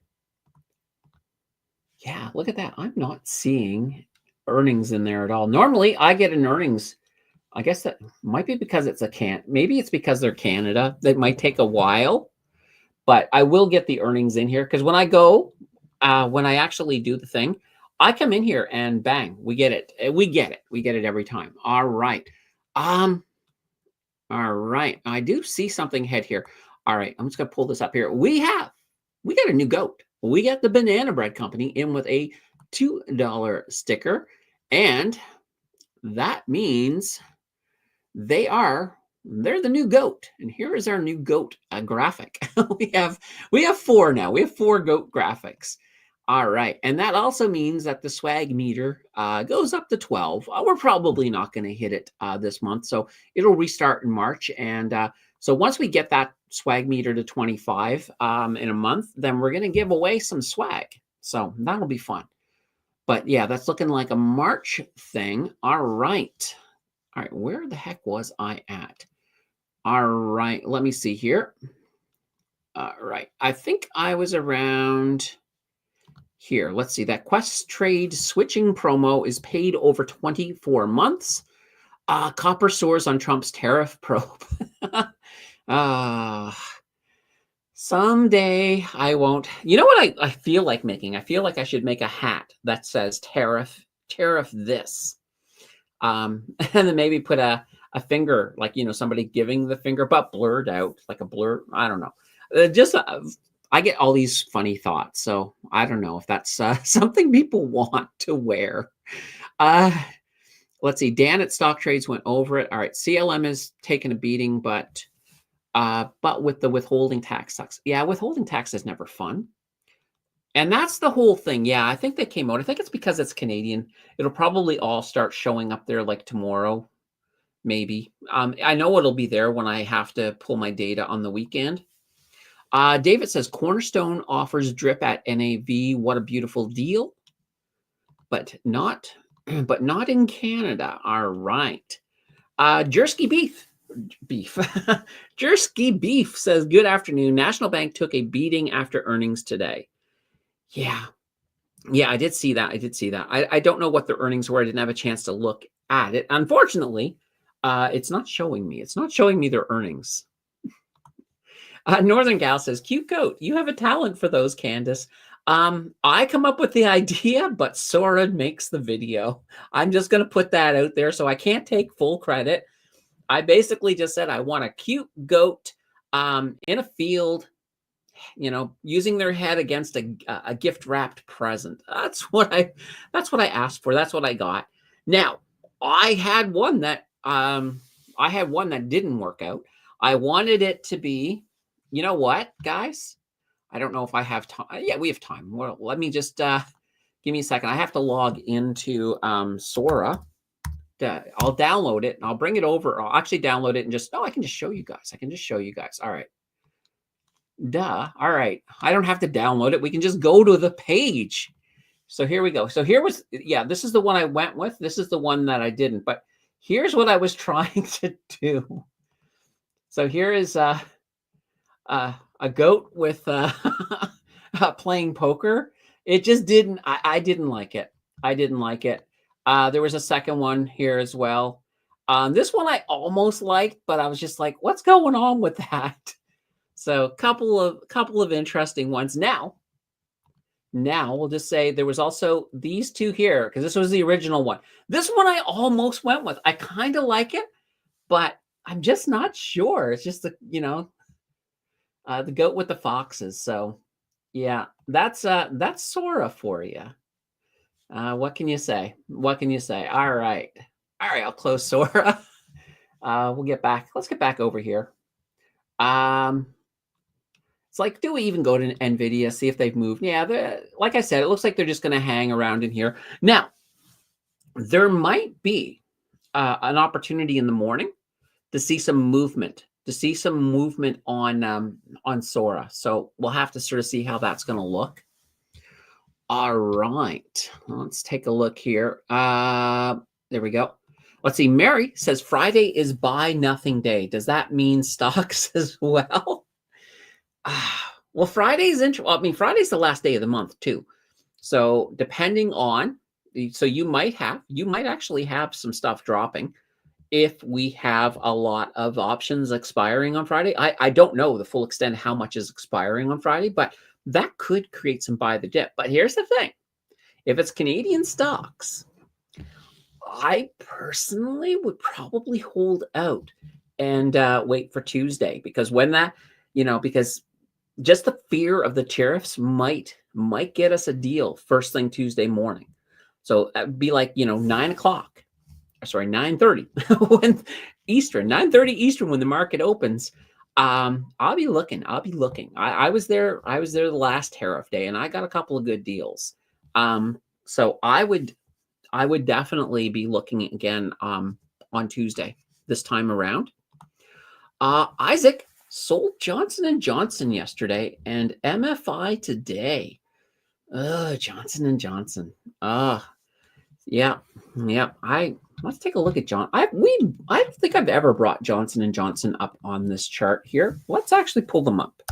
Yeah, look at that. I'm not seeing earnings in there at all. Normally, I get an earnings. I guess that might be because it's maybe it's because they're Canada. That might take a while, but I will get the earnings in here because when I go, when I actually do the thing, I come in here and bang, we get it. We get it every time. All right. All right. I do see something ahead here. All right. I'm just going to pull this up here. We got a new goat. We got the Banana Bread Company in with a $2 sticker. And that means they're the new goat. And here is our new goat graphic. we have 4 now. We have 4 goat graphics. All right. And that also means that the swag meter goes up to 12. We're probably not going to hit it this month. So it'll restart in March. And so once we get that swag meter to 25 in a month, then we're going to give away some swag. So that'll be fun. But yeah, that's looking like a March thing. All right. All right, where the heck was I at? All right, let me see here. All right, I think I was around here. Let's see, that Quest Trade switching promo is paid over 24 months. Copper soars on Trump's tariff probe. Someday I won't. You know what I feel like making? I feel like I should make a hat that says tariff this. And then maybe put a finger, like, somebody giving the finger, but blurred out, like a blur. I don't know. I get all these funny thoughts. So I don't know if that's something people want to wear. Let's see. Dan at Stock Trades went over it. All right. CLM is taking a beating, but with the withholding tax sucks. Yeah. Withholding tax is never fun. And that's the whole thing. Yeah, I think they came out. I think it's because it's Canadian. It'll probably all start showing up there like tomorrow, maybe. I know it'll be there when I have to pull my data on the weekend. David says, Cornerstone offers drip at NAV. What a beautiful deal. But not in Canada. All right. Jersey Beef. Jersey Beef says, good afternoon. National Bank took a beating after earnings today. Yeah, I did see that. I don't know what the earnings were. I didn't have a chance to look at it. Unfortunately, it's not showing me. It's not showing me their earnings. Northern Gal says, cute goat. You have a talent for those, Candace. I come up with the idea, but Sora makes the video. I'm just going to put that out there, so I can't take full credit. I basically just said I want a cute goat in a field, using their head against a gift wrapped present. That's what I asked for. That's what I got. Now, I had one that didn't work out. I wanted it to be, you know what, guys? I don't know if I have time. Yeah, we have time. Well, let me just give me a second. I have to log into Sora. I'll download it and I'll bring it over. I'll actually download it and I can just show you guys. All right. Duh. All right. I don't have to download it. We can just go to the page. So here we go. So this is the one I went with. This is the one that I didn't. But here's what I was trying to do. So here is a goat with playing poker. It just didn't. I didn't like it. I didn't like it. There was a second one here as well. This one I almost liked, but I was just like, "What's going on with that?" So couple of interesting ones. Now we'll just say there was also these two here because this was the original one. This one I almost went with. I kind of like it, but I'm just not sure. It's just the goat with the foxes. So yeah, that's Sora for you. What can you say? What can you say? All right. All right, I'll close Sora. We'll get back. Let's get back over here. Um, it's like, do we even go to Nvidia, see if they've moved? Yeah, like I said, it looks like they're just going to hang around in here. Now, there might be an opportunity in the morning to see some movement, on Sora. So we'll have to sort of see how that's going to look. All right, let's take a look here. There we go. Let's see. Mary says Friday is buy nothing day. Does that mean stocks as well? Well, Friday's Friday's the last day of the month too. So depending on, so you might actually have some stuff dropping if we have a lot of options expiring on Friday. I don't know the full extent how much is expiring on Friday, but that could create some buy the dip. But here's the thing. If it's Canadian stocks, I personally would probably hold out and wait for Tuesday, because when that, because just the fear of the tariffs might get us a deal first thing Tuesday morning. So that would be like, 9:00. Sorry, 9:30 when Eastern, 9:30 Eastern when the market opens. I'll be looking. I was there the last tariff day and I got a couple of good deals. So I would definitely be looking again on Tuesday this time around. Isaac sold Johnson & Johnson yesterday and MFI today. Johnson & Johnson. Yeah. Let's take a look at John. I don't think I've ever brought Johnson & Johnson up on this chart here. Let's actually pull them up.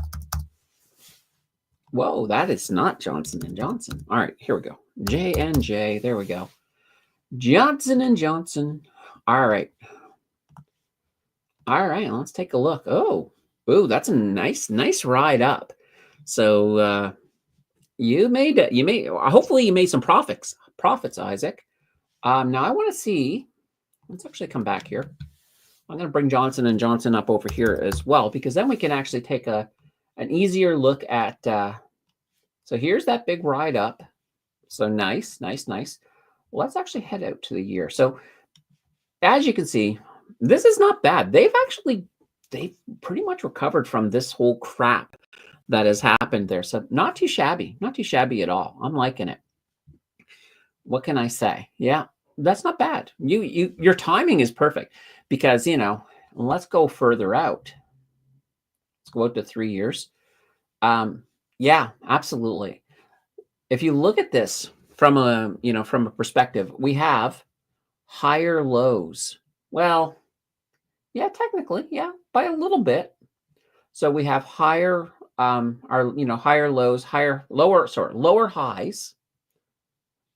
Whoa, that is not Johnson & Johnson. All right, here we go. J&J, there we go. Johnson & Johnson. All right, let's take a look. Oh, that's a nice ride up. So hopefully you made some profits, Isaac. Now I want to see, let's actually come back here. I'm going to bring Johnson & Johnson up over here as well, because then we can actually take an easier look at, so here's that big ride up. So nice. Let's actually head out to the year. So as you can see, this is not bad. They've pretty much recovered from this whole crap that has happened there. So not too shabby at all. I'm liking it. What can I say? Yeah, that's not bad. Your timing is perfect, because, let's go further out. Let's go out to 3 years. Yeah, absolutely. If you look at this from a perspective, we have higher lows. Well, yeah, technically, yeah, by a little bit. So we have higher higher lows, lower highs.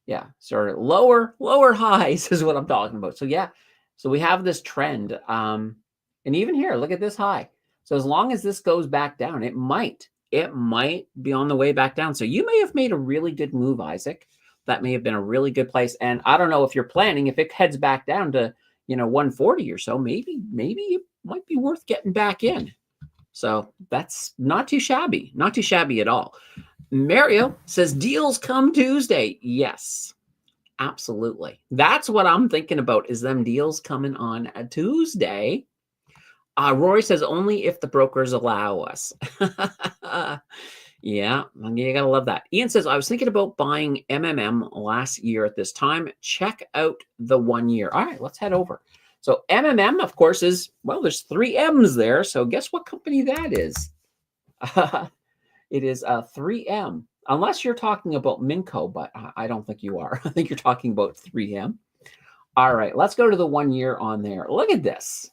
Yeah, sorry, lower highs is what I'm talking about. So yeah, so we have this trend. And even here, look at this high. So as long as this goes back down, it might be on the way back down. So you may have made a really good move, Isaac. That may have been a really good place. And I don't know if you're planning, if it heads back down to 140 or so, maybe it might be worth getting back in. So that's not too shabby at all. Mario says deals come Tuesday. Yes, absolutely. That's what I'm thinking about, is them deals coming on a Tuesday. Rory says only if the brokers allow us. Yeah, you gotta love that. Ian says, I was thinking about buying MMM last year at this time. Check out the 1 year. All right, let's head over. So MMM, of course, is, well, there's 3 M's there. So guess what company that is? It is 3M. Unless you're talking about Minco, but I don't think you are. I think you're talking about 3M. All right, let's go to the 1 year on there. Look at this.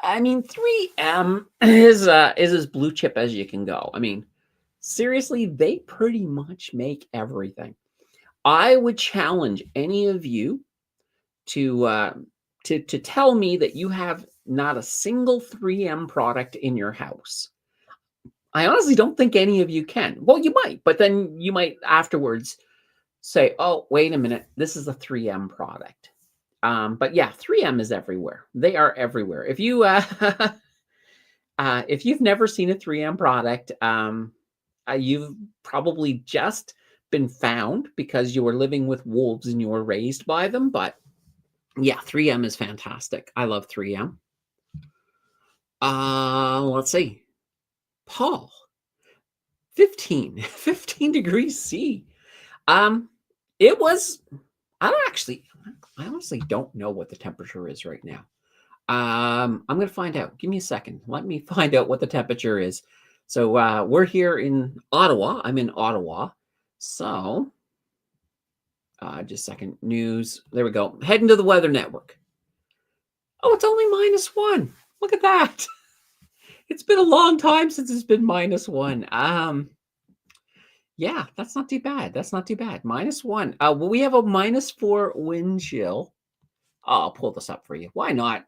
I mean, 3M is as blue chip as you can go. I mean, seriously, they pretty much make everything. I would challenge any of you to to tell me that you have not a single 3M product in your house. I honestly don't think any of you can. Well, you might, but then you might afterwards say, "Oh, wait a minute, this is a 3M product." But yeah, 3M is everywhere. They are everywhere. If you if you've never seen a 3M product, you've probably just been found because you were living with wolves and you were raised by them. But yeah, 3M is fantastic. I love 3M. Let's see. Paul, 15 degrees C. Um, it was, I honestly don't know what the temperature is right now. I'm going to find out. Give me a second. Let me find out what the temperature is. So we're here in Ottawa. I'm in Ottawa. So just a second. News. There we go. Heading to the Weather Network. Oh, it's only -1. Look at that. It's been a long time since it's been -1. Yeah, that's not too bad. That's not too bad. -1. Well, we have a -4 wind chill. Oh, I'll pull this up for you. Why not?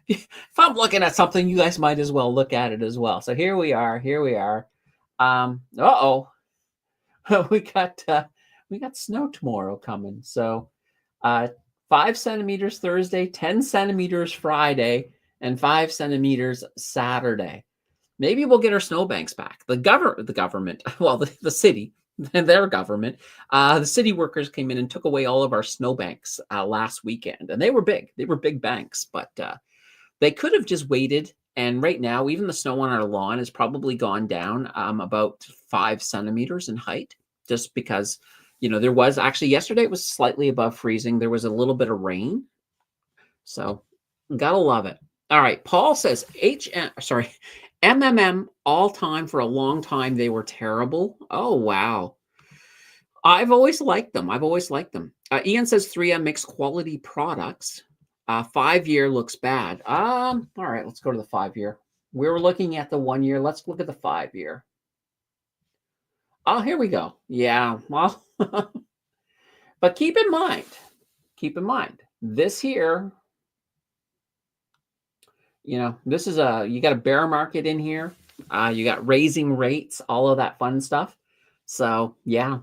If I'm looking at something, you guys might as well look at it as well. So here we are. Here we are. Uh-oh. We got snow tomorrow coming. So 5 centimeters Thursday, 10 centimeters Friday, and 5 centimeters Saturday. Maybe we'll get our snowbanks back. The government, well, the city, their government, the city workers came in and took away all of our snowbanks last weekend, and they were big. They were big banks, but they could have just waited. And right now, even the snow on our lawn has probably gone down about 5 centimeters in height, just because, there was actually yesterday it was slightly above freezing. There was a little bit of rain, so gotta love it. All right, Paul says MMM all time for a long time. They were terrible. Oh, wow. I've always liked them. I've always liked them. Ian says 3M makes quality products. 5-year looks bad. All right, let's go to the 5-year. We were looking at the 1-year. Let's look at the 5-year. Oh, here we go. Yeah, well, but keep in mind, this here, this is you got a bear market in here. You got raising rates, all of that fun stuff. So yeah,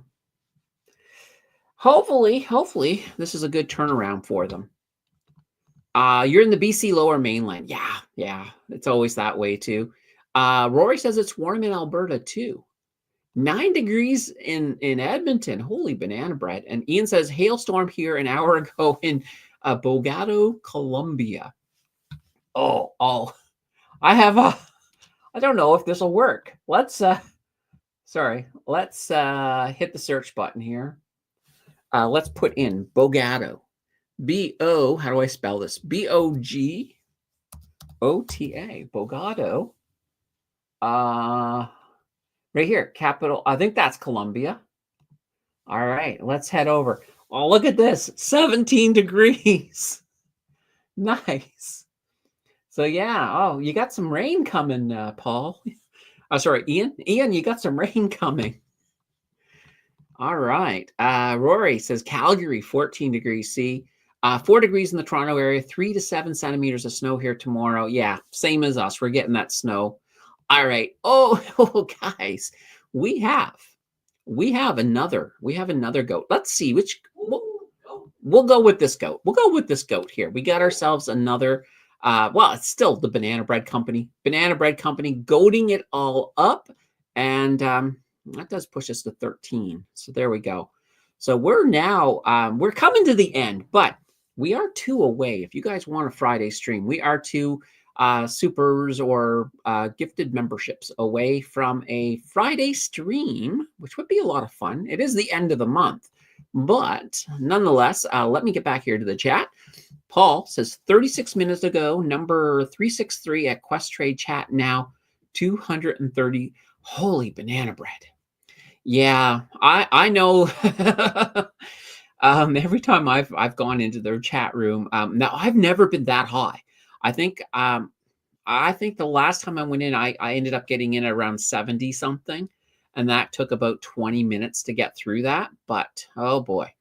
hopefully this is a good turnaround for them. You're in the BC Lower Mainland. Yeah, it's always that way too. Rory says it's warm in Alberta too. 9 degrees in Edmonton. Holy banana bread. And Ian says hailstorm here an hour ago in Bogado, Colombia. Oh, I have I don't know if this will work. Let's let's hit the search button here. Let's put in Bogado. B-O, how do I spell this? B-O-G-O-T-A, Bogado. Right here, capital, I think that's Colombia. All right, let's head over. Oh, look at this, 17 degrees. Nice. So yeah, oh, you got some rain coming, Paul. Oh, sorry, Ian. Ian, you got some rain coming. All right. Rory says Calgary, 14 degrees C. 4 degrees in the Toronto area, 3 to 7 centimeters of snow here tomorrow. Yeah, same as us. We're getting that snow. All right. Oh, guys, we have another goat. Let's see which. We'll go with this goat. We'll go with this goat here. We got ourselves another. Well, it's still the Banana Bread Company. Banana Bread Company goating it all up, and that does push us to 13. So there we go. So we're now we're coming to the end, but we are 2 away. If you guys want a Friday stream, we are 2 supers or gifted memberships away from a Friday stream, which would be a lot of fun. It is the end of the month, but nonetheless, let me get back here to the chat. Paul says 36 minutes ago, number 363 at Quest Trade Chat now 230. Holy banana bread. Yeah, I know. Every time I've gone into their chat room, now I've never been that high. I think I think the last time I went in, I ended up getting in around 70 something, and that took about 20 minutes to get through that. But oh boy.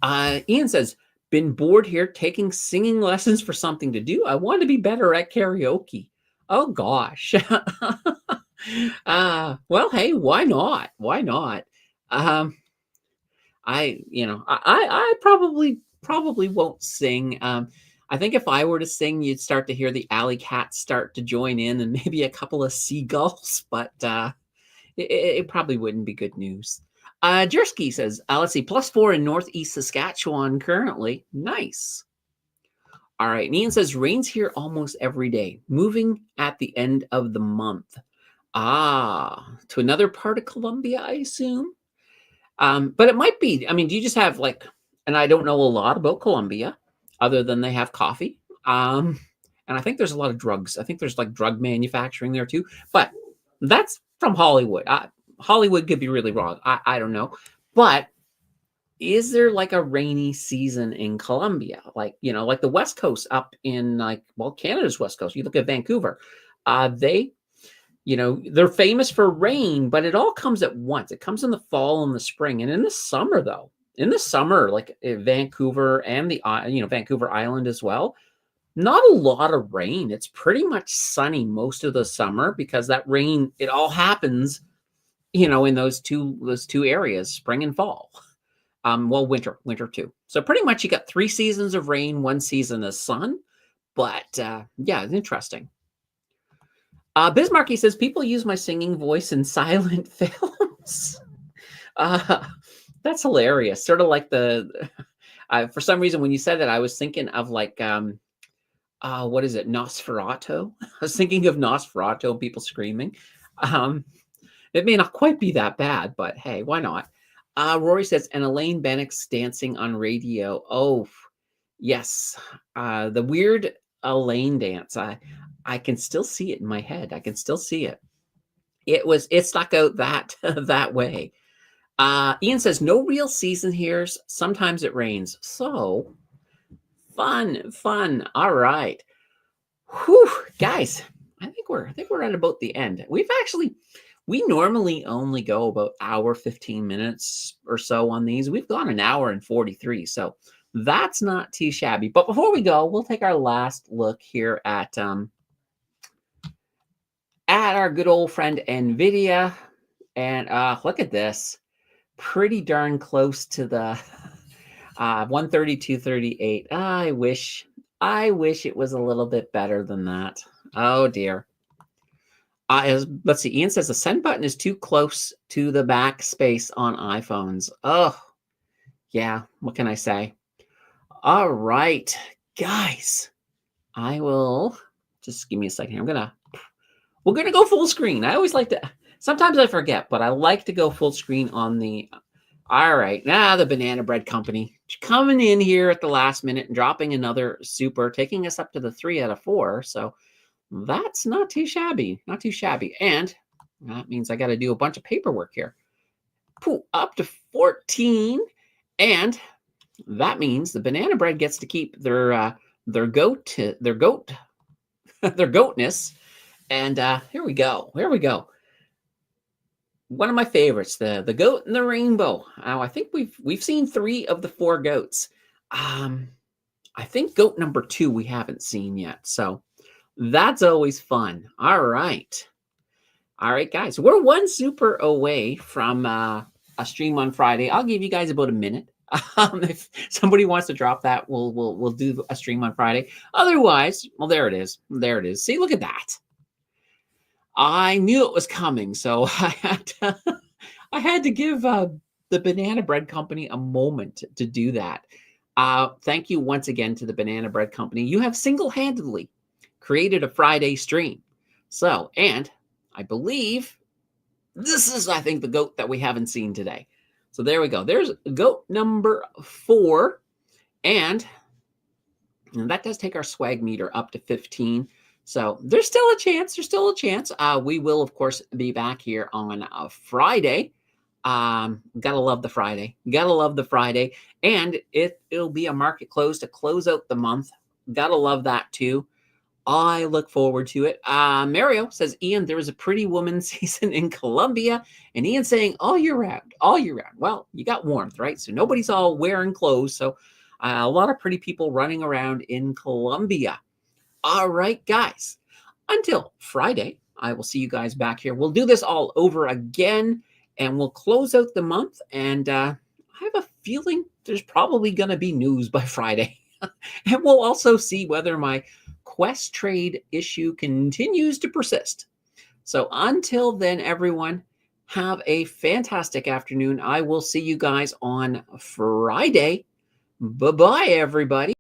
Ian says, been bored here taking singing lessons for something to do. I want to be better at karaoke. Oh gosh. Well, hey, why not? Why not? Um, I probably won't sing. I think if I were to sing, you'd start to hear the alley cats start to join in, and maybe a couple of seagulls. But it probably wouldn't be good news. Jersky says, let's see, +4 in northeast Saskatchewan currently. Nice. All right. Ian says, rains here almost every day, moving at the end of the month. To another part of Colombia, I assume. But it might be, I mean, do you just have like, and I don't know a lot about Colombia other than they have coffee. And I think there's a lot of drugs. I think there's like drug manufacturing there too. But that's from Hollywood. Hollywood could be really wrong. I don't know. But is there like a rainy season in Colombia? Like, like the West Coast up in Canada's West Coast. You look at Vancouver. They're famous for rain, but it all comes at once. It comes in the fall and the spring. And in the summer, though, like Vancouver and Vancouver Island as well, not a lot of rain. It's pretty much sunny most of the summer because that rain, it all happens, in those two areas, spring and fall. Winter too. So pretty much you got 3 seasons of rain, 1 season of sun. But yeah, it's interesting. Bismarcky says, people use my singing voice in silent films. That's hilarious. Sort of like for some reason, when you said that, I was thinking of like, what is it? Nosferatu. I was thinking of Nosferatu and people screaming. It may not quite be that bad, but hey, why not? Rory says, and Elaine Bennick's dancing on radio. Oh, yes. The weird Elaine dance. I can still see it in my head. I can still see it. It stuck out that way. Ian says, no real season here. Sometimes it rains. So fun. All right. Whew, guys, I think we're at about the end. We normally only go about hour 15 minutes or so on these. We've gone an hour and 43. So that's not too shabby. But before we go, we'll take our last look here at our good old friend Nvidia. And look at this. Pretty darn close to the 132.38. I wish it was a little bit better than that. Oh dear. Let's see. Ian says the send button is too close to the backspace on iPhones. Oh, yeah. What can I say? All right, guys. I will just give me a second here. We're gonna go full screen. I always like to. Sometimes I forget, but I like to go full screen on the. All right, now the Banana Bread Company coming in here at the last minute and dropping another super, taking us up to the 3 out of 4. So that's not too shabby. Not too shabby. And that means I got to do a bunch of paperwork here. Up to 14. And that means the Banana Bread gets to keep their goatness. And here we go. One of my favorites, the goat and the rainbow. I think we've seen 3 of the 4 goats. I think goat number 2 we haven't seen yet. So that's always fun. All right, guys. We're 1 super away from a stream on Friday. I'll give you guys about a minute. If somebody wants to drop that, we'll do a stream on Friday. Otherwise, well, there it is. See, look at that. I knew it was coming, so I had to give the Banana Bread Company a moment to do that. Thank you once again to the Banana Bread Company. You have single-handedly created a Friday stream. So, and I believe this is, I think, the goat that we haven't seen today. So there we go. There's goat number 4. And that does take our swag meter up to 15. So there's still a chance. We will, of course, be back here on a Friday. Gotta love the Friday. And it'll be a market close to close out the month. Gotta love that too. I look forward to it. Mario says, Ian, there is a pretty woman season in Colombia. And Ian's saying all year round, all year round. Well, you got warmth, right? So nobody's all wearing clothes. So a lot of pretty people running around in Colombia. All right, guys. Until Friday, I will see you guys back here. We'll do this all over again, and we'll close out the month. And I have a feeling there's probably going to be news by Friday. And we'll also see whether my Quest trade issue continues to persist. So until then, everyone, have a fantastic afternoon. I will see you guys on Friday. Bye-bye, everybody.